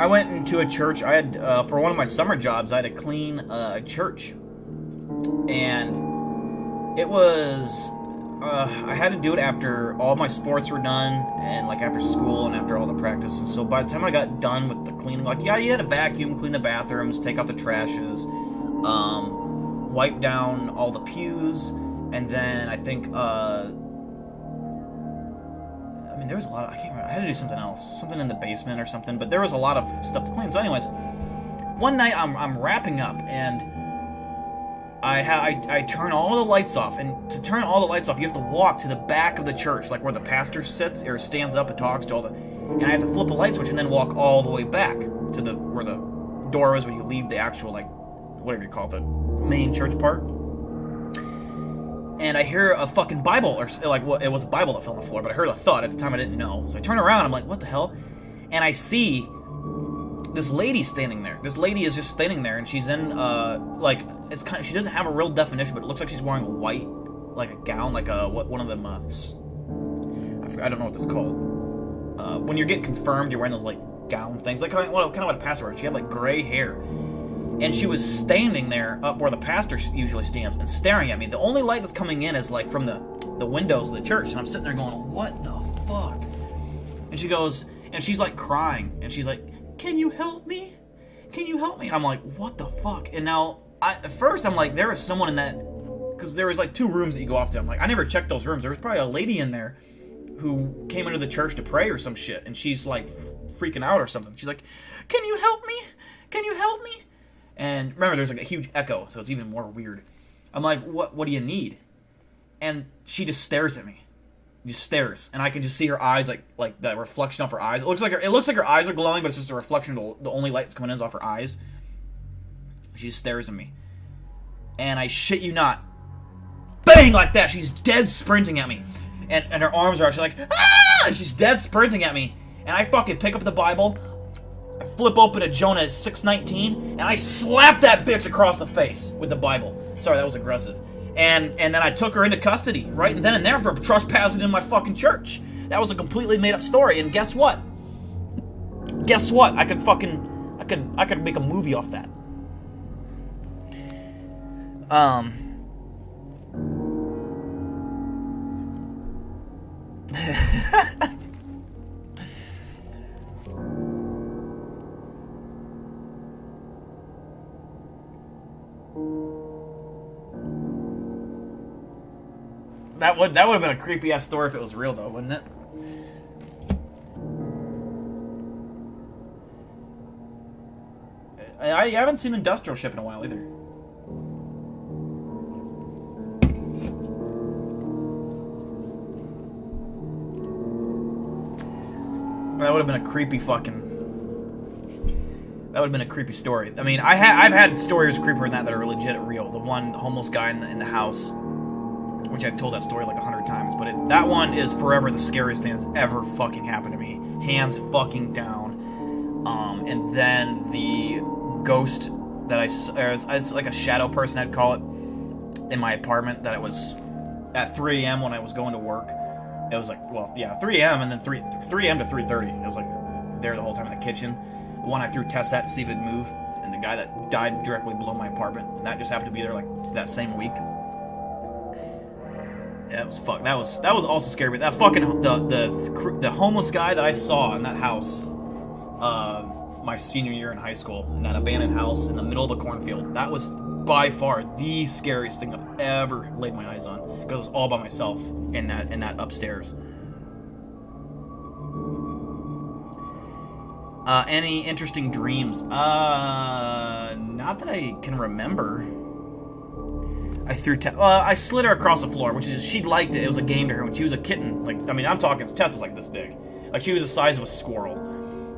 I went into a church. I had, for one of my summer jobs, I had to clean a church. And it was, I had to do it after all my sports were done, and like after school and after all the practice. And so by the time I got done with the cleaning, like, yeah, you had to vacuum, clean the bathrooms, take out the trashes, wipe down all the pews, and then I think, I mean, there was a lot of, I can't remember, I had to do something else, something in the basement or something, but there was a lot of stuff to clean. So anyways, one night I'm wrapping up, and I turn all the lights off, and to turn all the lights off, you have to walk to the back of the church, like where the pastor sits or stands up and talks to all the, and I have to flip a light switch and then walk all the way back to the where the door is when you leave the actual, like, whatever you call it, the main church part. And I hear a fucking Bible, or like, well, it was a Bible that fell on the floor, but I heard a thud. At the time I didn't know, so I turn around, I'm like, what the hell? And I see this lady standing there. This lady is just standing there, and she's in, like, it's kind of, she doesn't have a real definition, but it looks like she's wearing a white, like a gown, like a, what, one of them, I don't know what that's called. When you're getting confirmed, you're wearing those, like, gown things, like, kind of what a pastor wears. She had, like, gray hair. And she was standing there up where the pastor usually stands and staring at me. The only light that's coming in is, like, from the windows of the church, and I'm sitting there going, what the fuck? And she goes, and she's, like, crying, and she's like, can you help me? Can you help me? And I'm like, what the fuck? And now, at first I'm like, there is someone in that, because there was like 2 rooms that you go off to. I'm like, I never checked those rooms. There was probably a lady in there who came into the church to pray or some shit, and she's like freaking out or something. She's like, can you help me? Can you help me? And remember, there's like a huge echo, so it's even more weird. I'm like, what do you need? And she just stares at me. Just stares, and I can just see her eyes, like the reflection of her eyes. It looks like her eyes are glowing, but it's just a reflection of the only light that's coming in is off her eyes. She just stares at me, and I shit you not, bang, like that. She's dead sprinting at me, and her arms are out. She's like, ah! And she's dead sprinting at me, and I fucking pick up the Bible, I flip open to Jonah 6:19, and I slap that bitch across the face with the Bible. Sorry, that was aggressive. And then I took her into custody right then and there for trespassing in my fucking church. That was a completely made up story. And guess what? Guess what? I could make a movie off that. That would have been a creepy ass story if it was real, though, wouldn't it? I haven't seen Industrial Ship in a while either. That would have been a creepy fucking. That would have been a creepy story. I mean, I've had stories creepier than that are legit real. The one homeless guy in the house, which I've told that story like 100 times, but that one is forever the scariest thing that's ever fucking happened to me. Hands fucking down. And then the ghost that it's like a shadow person, I'd call it, in my apartment, that it was at 3 a.m. when I was going to work. It was like, well, yeah, 3 a.m. and then 3 a.m. to 3:30. It was like there the whole time in the kitchen. The one I threw tests at to see if it'd move, and the guy that died directly below my apartment, and that just happened to be there like that same week. Yeah, it was fuck. That was also scary. But that fucking the homeless guy that I saw in that house, my senior year in high school, in that abandoned house in the middle of the cornfield, that was by far the scariest thing I've ever laid my eyes on, because it was all by myself in that upstairs. Any interesting dreams? Not that I can remember. I slid her across the floor, which is, she liked it. It was a game to her when she was a kitten. Like, I mean, I'm talking, Tess was like this big. Like, she was the size of a squirrel.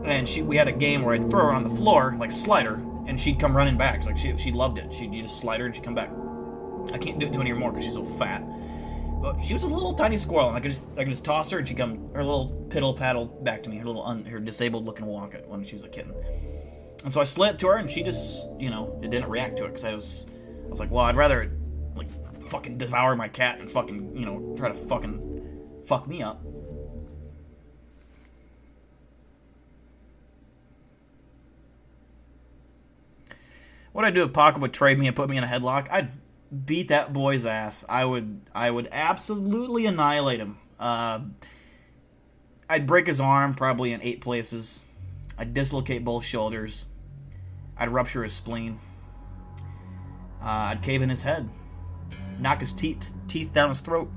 And we had a game where I'd throw her on the floor, like slide her, and she'd come running back. Like, she loved it. You just slide her and she'd come back. I can't do it to her anymore because she's so fat. But she was a little tiny squirrel, and I could just toss her, and she'd come, her little piddle paddle back to me, her disabled looking walk when she was a kitten. And so I slid it to her, and she just, it didn't react to it, because I was like, well, I'd rather like fucking devour my cat and fucking, try to fucking fuck me up. What I'd do if Paco would trade me and put me in a headlock, I'd beat that boy's ass. I would absolutely annihilate him. I'd break his arm probably in 8 places. I'd dislocate both shoulders. I'd rupture his spleen. I'd cave in his head. Knock his teeth down his throat.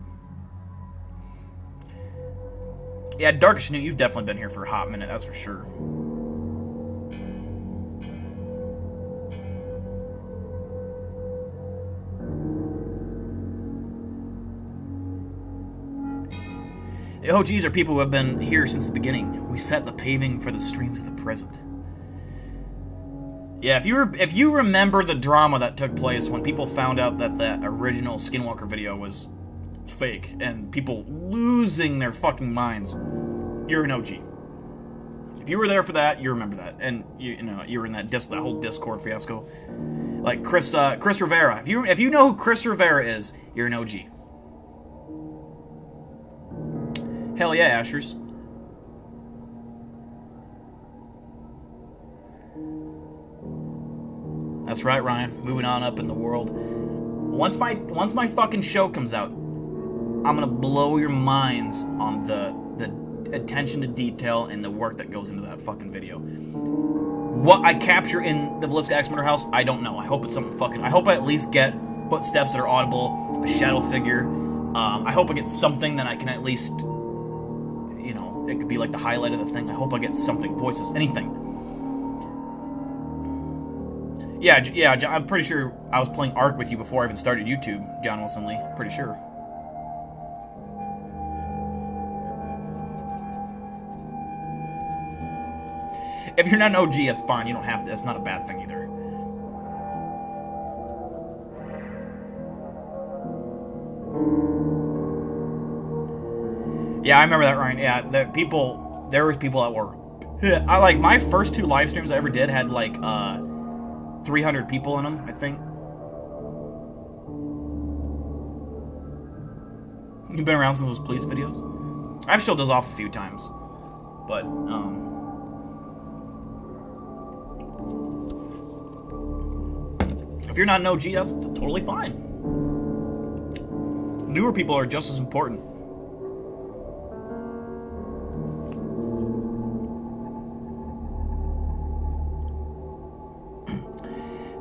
Yeah, Darkish Newt, you've definitely been here for a hot minute, that's for sure. The OGs are people who have been here since the beginning. We set the paving for the streams of the present. Yeah, if you remember the drama that took place when people found out that that original Skinwalker video was fake and people losing their fucking minds, you're an OG. If you were there for that, you remember that, and you know you were in that whole Discord fiasco. Like Chris Rivera. If you know who Chris Rivera is, you're an OG. Hell yeah, Ashers. That's right, Ryan. Moving on up in the world. Once my fucking show comes out, I'm gonna blow your minds on the attention to detail and the work that goes into that fucking video. What I capture in the Villisca Axe Murder House, I don't know. I hope it's something fucking. I hope I at least get footsteps that are audible, a shadow figure. I hope I get something that I can at least, you know, it could be like the highlight of the thing. I hope I get something, voices, anything. Yeah, I'm pretty sure I was playing Ark with you before I even started YouTube, John Wilson Lee. Pretty sure. If you're not an OG, that's fine. You don't have to. That's not a bad thing either. Yeah, I remember that, Ryan. Yeah, there was people that were. I like my first 2 live streams I ever did had like 300 people in them, I think. You've been around since those police videos. I've showed those off a few times, but if you're not an OG, that's totally fine. Newer people are just as important.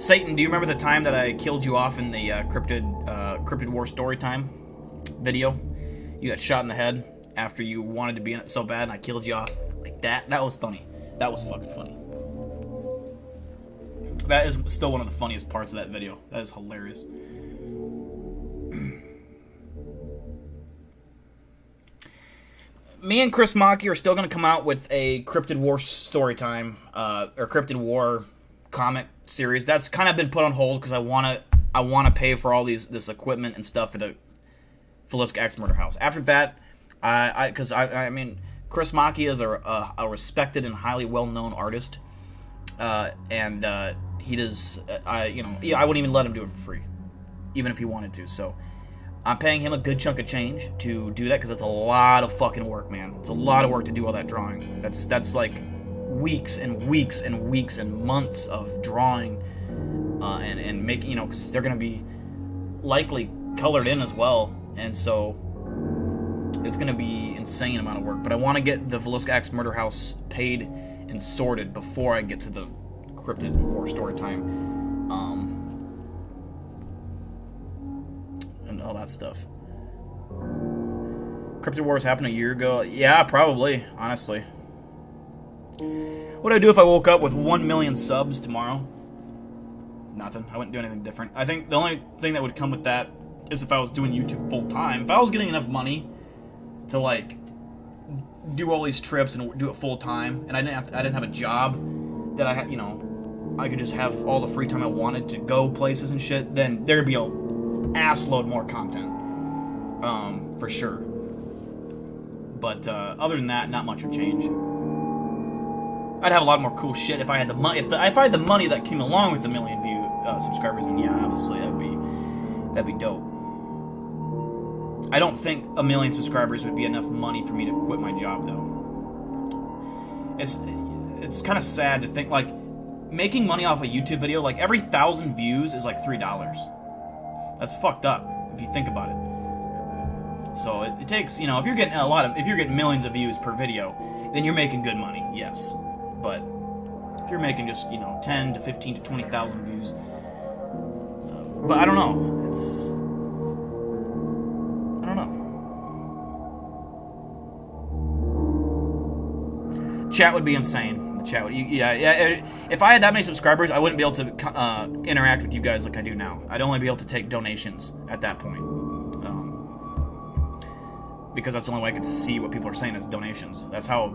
Satan, do you remember the time that I killed you off in the Cryptid War Storytime video? You got shot in the head after you wanted to be in it so bad, and I killed you off like that. That was funny. That was fucking funny. That is still one of the funniest parts of that video. That is hilarious. Me and Chris Maki are still going to come out with a Cryptid War Storytime, or Cryptid War comic series. That's kind of been put on hold because I want to pay for all this equipment and stuff for the Villisca Axe Murder House. After that, I mean, Chris Maki is a respected and highly well-known artist, and he does, I wouldn't even let him do it for free, even if he wanted to. So I'm paying him a good chunk of change to do that because it's a lot of fucking work, man. It's a lot of work to do all that drawing. That's like weeks and weeks and weeks and months of drawing and making, you know, because they're going to be likely colored in as well, and so it's going to be insane amount of work. But I want to get the Villisca Axe Murder House paid and sorted before I get to the Cryptid War Storytime and all that stuff. Cryptid Wars happened a year ago. Yeah, probably, honestly. What would I do if I woke up with 1 million subs tomorrow? Nothing. I wouldn't do anything different. I think the only thing that would come with that is if I was doing YouTube full time. If I was getting enough money to like do all these trips and do it full time, and I didn't have a job that I had, you know, I could just have all the free time I wanted to go places and shit, then there'd be a assload more content, for sure. But other than that, not much would change. I'd have a lot more cool shit if I had the money. If I had the money that came along with 1 million subscribers, then yeah, obviously that'd be dope. I don't think 1 million subscribers would be enough money for me to quit my job, though. It's kind of sad to think, like, making money off a YouTube video, like every 1,000 views is like $3. That's fucked up if you think about it. So it takes, you know, if you're getting millions of views per video, then you're making good money, yes. But if you're making just, you know, 10 to 15 to 20,000 views, but I don't know. I don't know. Chat would be insane. The chat would, if I had that many subscribers, I wouldn't be able to interact with you guys like I do now. I'd only be able to take donations at that point. Because that's the only way I could see what people are saying is donations. That's how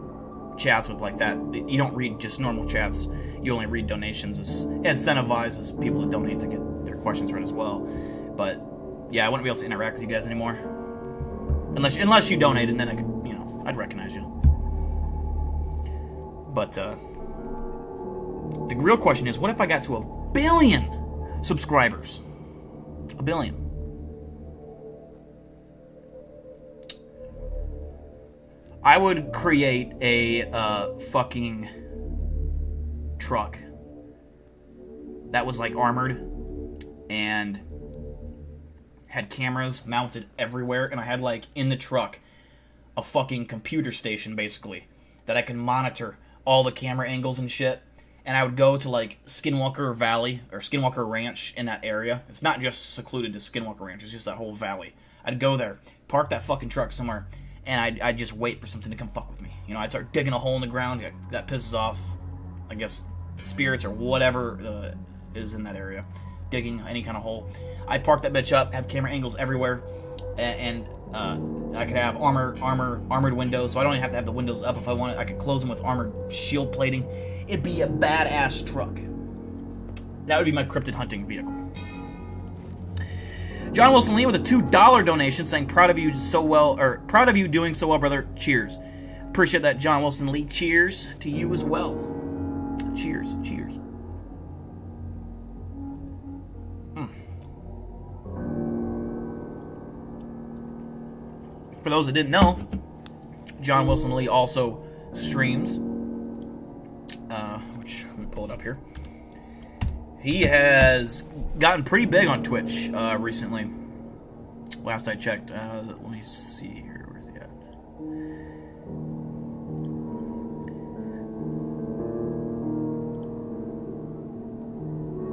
chats with like that. You don't read just normal chats. You only read donations. It incentivizes people to donate to get their questions read as well. But yeah, I wouldn't be able to interact with you guys anymore. Unless you donate, and then I could, you know, I'd recognize you. But the real question is, what if I got to 1 billion subscribers? 1 billion. I would create a fucking truck that was like armored and had cameras mounted everywhere, and I had like in the truck a fucking computer station basically that I can monitor all the camera angles and shit. And I would go to like Skinwalker Valley or Skinwalker Ranch in that area. It's not just secluded to Skinwalker Ranch, it's just that whole valley. I'd go there, park that fucking truck somewhere, and I'd just wait for something to come fuck with me. You know, I'd start digging a hole in the ground. That pisses off, I guess, spirits or whatever is in that area. Digging any kind of hole. I'd park that bitch up, have camera angles everywhere, and I could have armored windows, so I don't even have to have the windows up if I wanted. I could close them with armored shield plating. It'd be a badass truck. That would be my cryptid hunting vehicle. John Wilson Lee with a $2 donation saying, proud of you doing so well, brother. Cheers. Appreciate that, John Wilson Lee. Cheers to you as well. Cheers. For those that didn't know, John Wilson Lee also streams, which, let me pull it up here. He has gotten pretty big on Twitch recently. Last I checked. Let me see here. Where's he at?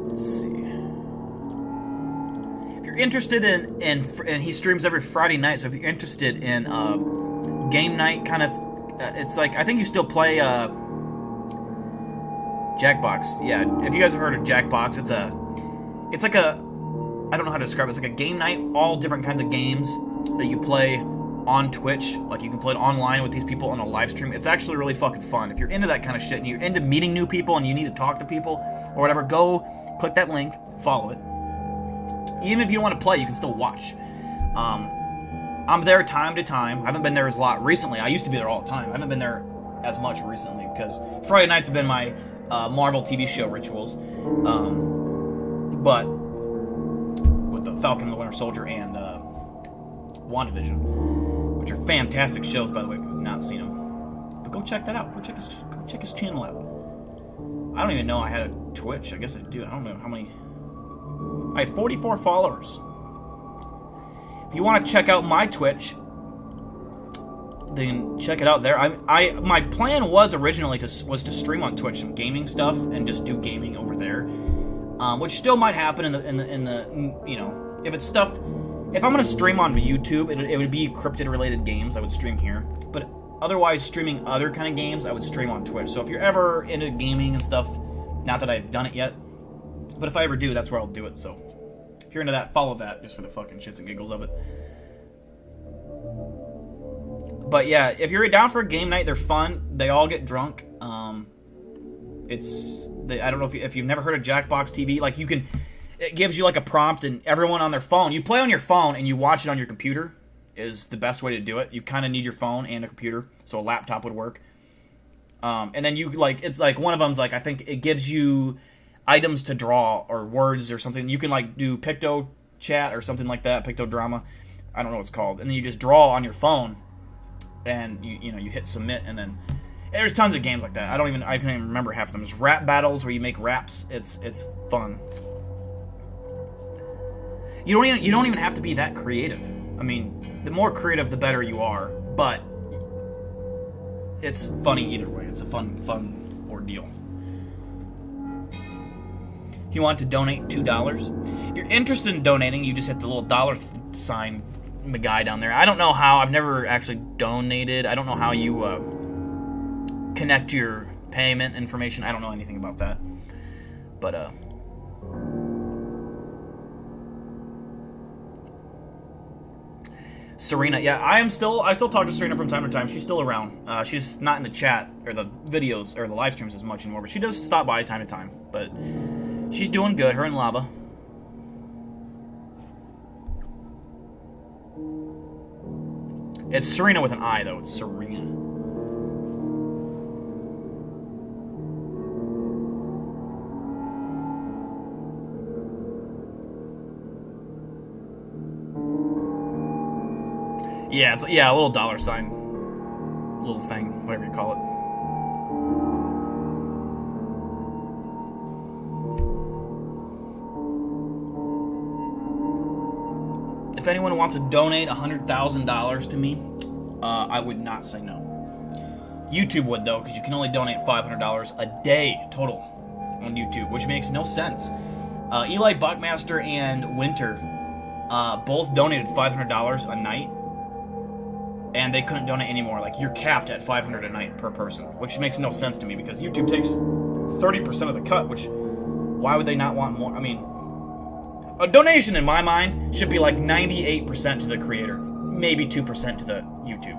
Let's see. If you're interested in and he streams every Friday night, so if you're interested in game night kind of, it's like, I think you still play Jackbox. Yeah, if you guys have heard of Jackbox, it's like a, I don't know how to describe it. It's like a game night, all different kinds of games that you play on Twitch. Like you can play it online with these people on a live stream. It's actually really fucking fun. If you're into that kind of shit and you're into meeting new people and you need to talk to people or whatever, go click that link, follow it. Even if you don't want to play, you can still watch. I'm there time to time. I haven't been there as a lot recently. I used to be there all the time. I haven't been there as much recently because Friday nights have been my Marvel TV show rituals. But with the Falcon and the Winter Soldier and WandaVision, which are fantastic shows, by the way, if you've not seen them. But go check that out. Go check his channel out. I don't even know I had a Twitch. I guess I do. I don't know how many. I have 44 followers. If you want to check out my Twitch, then check it out there. My plan was originally to stream on Twitch some gaming stuff and just do gaming over there, which still might happen in the you know, if it's stuff. If I'm gonna stream on YouTube, it would be cryptid related games. I would stream here, but otherwise streaming other kind of games, I would stream on Twitch. So if you're ever into gaming and stuff, not that I've done it yet, but if I ever do, that's where I'll do it. So if you're into that, follow that just for the fucking shits and giggles of it. But yeah, if you're down for a game night, they're fun. They all get drunk. I don't know if you've never heard of Jackbox TV. Like it gives you like a prompt, and everyone on their phone. You play on your phone and you watch it on your computer. Is the best way to do it. You kind of need your phone and a computer, so a laptop would work. And then you it's like one of them's like, I think it gives you items to draw or words or something. You can like do picto chat or something like that, pictodrama. I don't know what it's called. And then you just draw on your phone. And you hit submit, and then There's tons of games like that. I can't even remember half of them. There's rap battles where you make raps. It's fun. You don't even have to be that creative. I mean, the more creative, the better you are. But it's funny either way. It's a fun ordeal. You want to donate $2? If you're interested in donating, you just hit the little dollar sign guy down there. I don't know how. I've never actually donated. I don't know how you connect your payment information. I don't know anything about that. But Serena, yeah, I still talk to Serena from time to time. She's still around. She's not in the chat or the videos or the live streams as much anymore, but she does stop by time to time. But she's doing good. Her and Lava. It's Serena with an I though. It's Serena. Yeah, it's a little dollar sign, little thing, whatever you call it. If anyone wants to donate $100,000 to me, I would not say no. YouTube would though, because you can only donate $500 a day total on YouTube, which makes no sense. Eli Buckmaster and Winter both donated $500 a night. And they couldn't donate anymore. Like, you're capped at $500 a night per person, which makes no sense to me because YouTube takes 30% of the cut, which, why would they not want more? I mean, a donation in my mind should be like 98% to the creator, maybe 2% to the YouTube.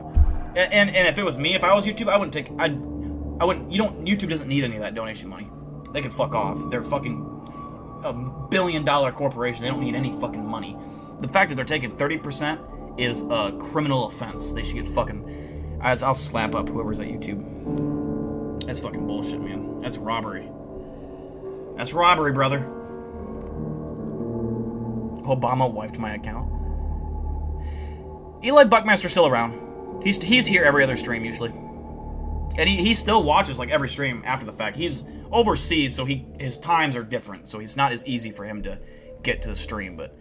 And if it was me, if I was YouTube, I wouldn't, YouTube doesn't need any of that donation money. They can fuck off. They're fucking a $1 billion corporation. They don't need any fucking money. The fact that they're taking 30% is a criminal offense. They should get fucking... I'll slap up whoever's at YouTube. That's fucking bullshit, man. That's robbery. That's robbery, brother. Obama wiped my account. Eli Buckmaster's still around. He's here every other stream, usually. And he still watches, like, every stream after the fact. He's overseas, so his times are different. So it's not as easy for him to get to the stream, but...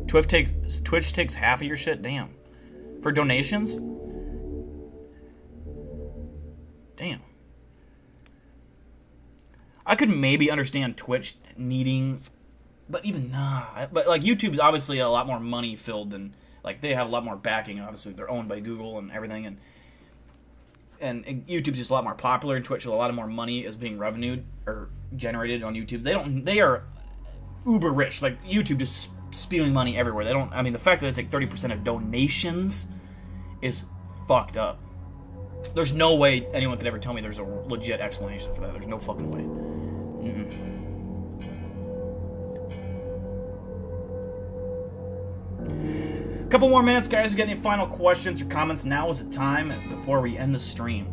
Twitch takes half of your shit? Damn. For donations? Damn. I could maybe understand Twitch needing... But even, nah. But, like, YouTube's obviously a lot more money-filled than... Like, they have a lot more backing. Obviously, they're owned by Google and everything. And YouTube's just a lot more popular. And Twitch, a lot of more money is being revenued or generated on YouTube. They are uber rich. Like, YouTube just... spewing money everywhere. I mean, the fact that they take 30% of donations is fucked up. There's no way anyone could ever tell me there's a legit explanation for that. There's no fucking way. Couple more minutes, guys. If you got any final questions or comments, now is the time before we end the stream.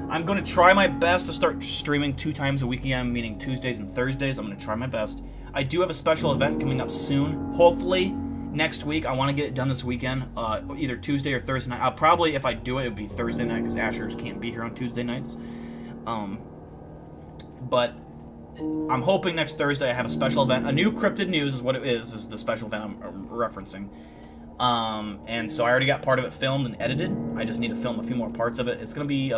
I'm going to try my best to start streaming 2 times a week again, meaning Tuesdays and Thursdays. I'm going to try my best. I do have a special event coming up soon. Hopefully next week. I want to get it done this weekend, either Tuesday or Thursday night. I'll probably, if I do it, it would be Thursday night because Ashers can't be here on Tuesday nights. But I'm hoping next Thursday I have a special event. A new Cryptid News is what it is the special event I'm referencing. And so I already got part of it filmed and edited. I just need to film a few more parts of it. It's going to be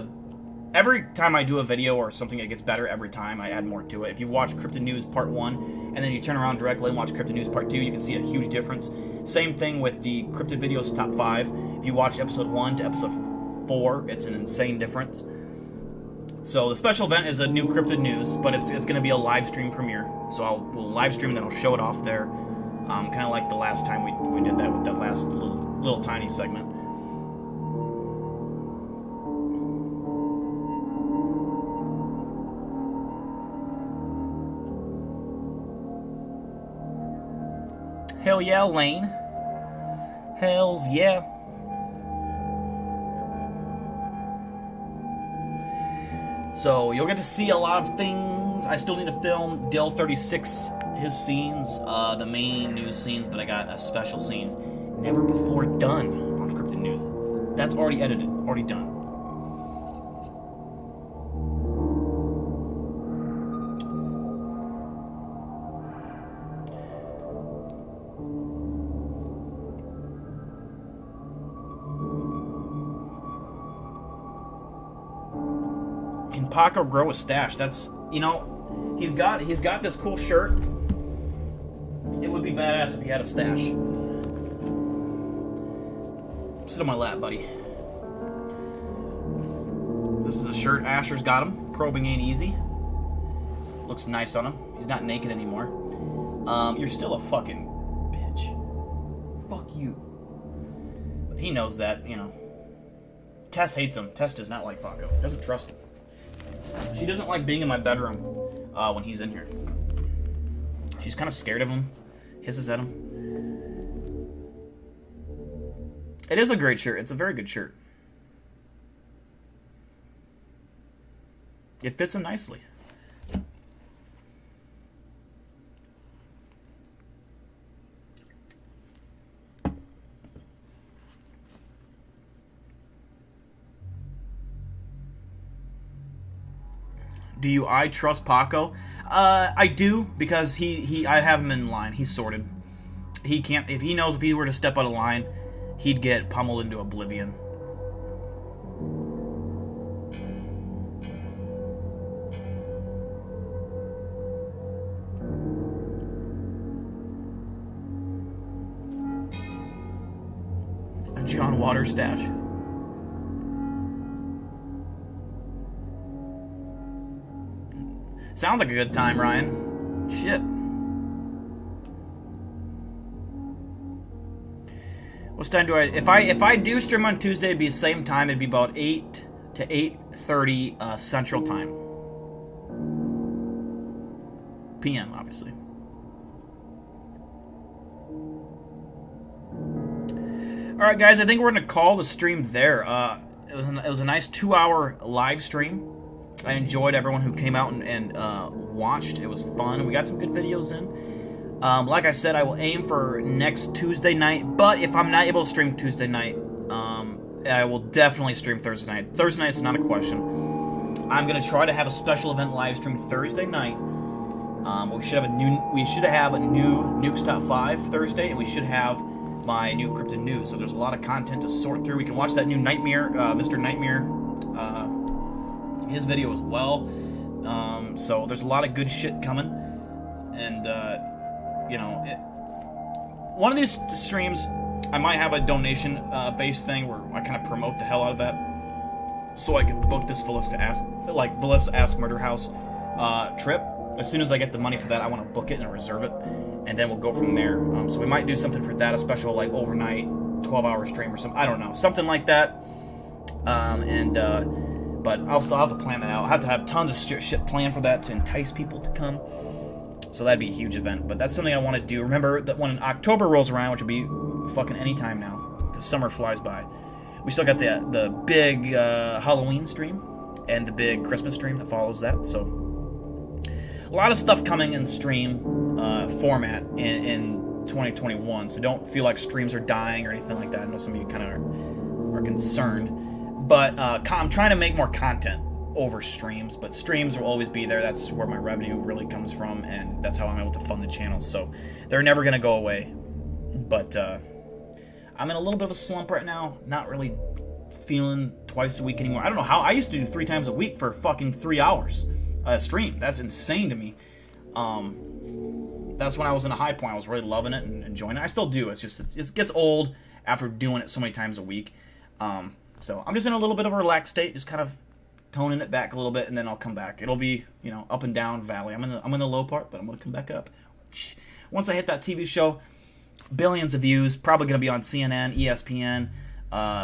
every time I do a video or something, it gets better every time. I add more to it. If you've watched Cryptid News Part 1, and then you turn around directly and watch Cryptid News Part 2, you can see a huge difference. Same thing with the Cryptid Videos Top 5. If you watched Episode 1 to Episode 4, it's an insane difference. So the special event is a new Cryptid News, but it's going to be a live stream premiere. So we'll live stream and then I'll show it off there. Kind of like the last time we did that with that last little tiny segment. Hell yeah, Lane. Hells yeah. So you'll get to see a lot of things. I still need to film Dill 36, his scenes, the main news scenes, but I got a special scene never before done on Cryptid News. That's already edited, already done. Can Paco grow a stash? That's, you know, he's got this cool shirt. It would be badass if he had a stash. Sit on my lap, buddy. This is a shirt Asher's got him. Probing ain't easy. Looks nice on him. He's not naked anymore. You're still a fucking bitch. Fuck you. But he knows that, you know. Tess hates him. Tess does not like Paco. Doesn't trust him. She doesn't like being in my bedroom when he's in here. She's kind of scared of him. Hisses at him. It is a great shirt. It's a very good shirt. It fits him nicely. Do I trust Paco? I do, because I have him in line. He's sorted. He can't, if he knows if he were to step out of line, he'd get pummeled into oblivion. A John Waters stash. Sounds like a good time, Ryan. Shit. What time do I... If I do stream on Tuesday, it'd be the same time. It'd be about 8 to 8:30 Central Time. PM, obviously. Alright, guys, I think we're going to call the stream there. It was a nice 2-hour live stream. I enjoyed everyone who came out and watched. It was fun. We got some good videos in. Like I said, I will aim for next Tuesday night, but if I'm not able to stream Tuesday night, I will definitely stream Thursday night. Thursday night is not a question. I'm going to try to have a special event live stream Thursday night. We should have a new Nukes Top 5 Thursday, and we should have my new Cryptid News. So there's a lot of content to sort through. We can watch that new Nightmare, Mr. Nightmare, his video as well. So there's a lot of good shit coming. And, you know, one of these streams, I might have a donation-based thing where I kind of promote the hell out of that, so I can book this Velissa Ask Murder House trip. As soon as I get the money for that, I want to book it and reserve it, and then we'll go from there. So we might do something for that, a special like overnight 12-hour stream or something. I don't know, something like that. But I'll still have to plan that out. I'll have to have tons of shit planned for that to entice people to come. So that'd be a huge event. But that's something I want to do. Remember that when October rolls around, which will be fucking any time now, because summer flies by, we still got the big Halloween stream and the big Christmas stream that follows that. So a lot of stuff coming in stream format in 2021. So don't feel like streams are dying or anything like that. I know some of you kind of are concerned. But I'm trying to make more content over streams, but streams will always be there. That's where my revenue really comes from, and that's how I'm able to fund the channel. So they're never going to go away. But I'm in a little bit of a slump right now. Not really feeling twice a week anymore. I don't know how. I used to do 3 times a week for fucking 3 hours stream. That's insane to me. That's when I was in a high point. I was really loving it and enjoying it. I still do. It's just it gets old after doing it so many times a week. So I'm just in a little bit of a relaxed state, just kind of toning it back a little bit, and then I'll come back. It'll be, you know, up and down valley. I'm in the low part, but I'm gonna come back up. Once I hit that TV show, billions of views, probably gonna be on CNN, ESPN,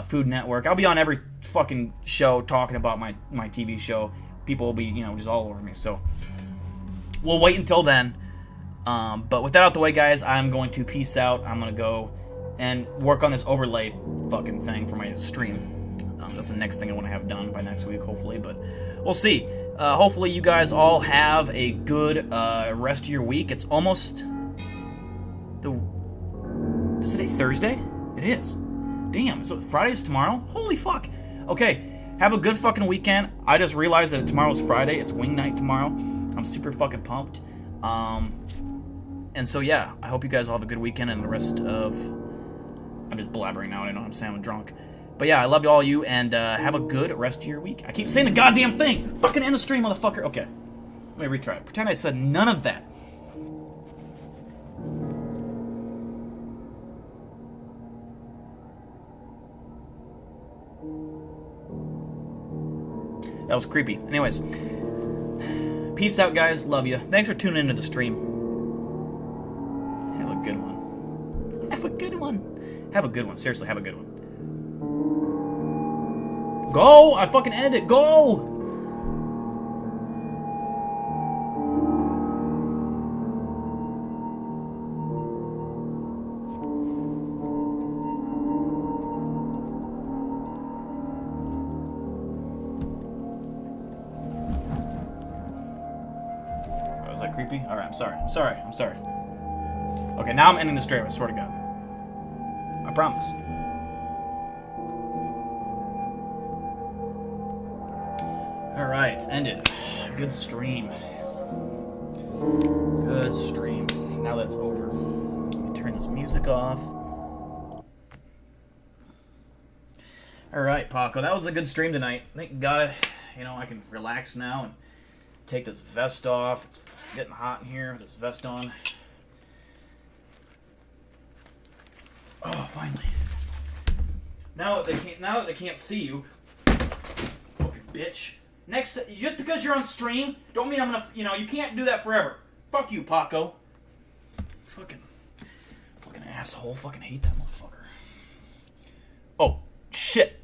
Food Network. I'll be on every fucking show talking about my TV show. People will be, you know, just all over me. So we'll wait until then. But with that out the way, guys, I'm going to peace out. I'm gonna go and work on this overlay fucking thing for my stream. That's the next thing I want to have done by next week, hopefully, but we'll see. Hopefully you guys all have a good rest of your week. It's almost is today Thursday? It is. Damn, so Friday's tomorrow? Holy fuck. Okay, have a good fucking weekend. I just realized that tomorrow's Friday. It's wing night tomorrow. I'm super fucking pumped. And so yeah, I hope you guys all have a good weekend and the rest of... I'm just blabbering now. I know I'm saying I'm drunk. But yeah, I love all you and have a good rest of your week. I keep saying the goddamn thing. Fucking end the stream, motherfucker. Okay, let me retry it. Pretend I said none of that. That was creepy. Anyways, peace out, guys. Love you. Thanks for tuning into the stream. Have a good one. Have a good one. Have a good one. Seriously, have a good one. Go! I fucking ended it. Go! Was that creepy? Alright, I'm sorry. I'm sorry. I'm sorry. Okay, now I'm ending the stream. I swear to God. I promise. Alright, it's ended. Good stream. Good stream. Now that's over. Let me turn this music off. Alright, Paco, that was a good stream tonight. Thank God, I can relax now and take this vest off. It's getting hot in here with this vest on. Oh, finally. Now that they can't see you, fucking bitch. Just because you're on stream, don't mean I'm gonna, you can't do that forever. Fuck you, Paco. Fucking asshole. Fucking hate that motherfucker. Oh, shit.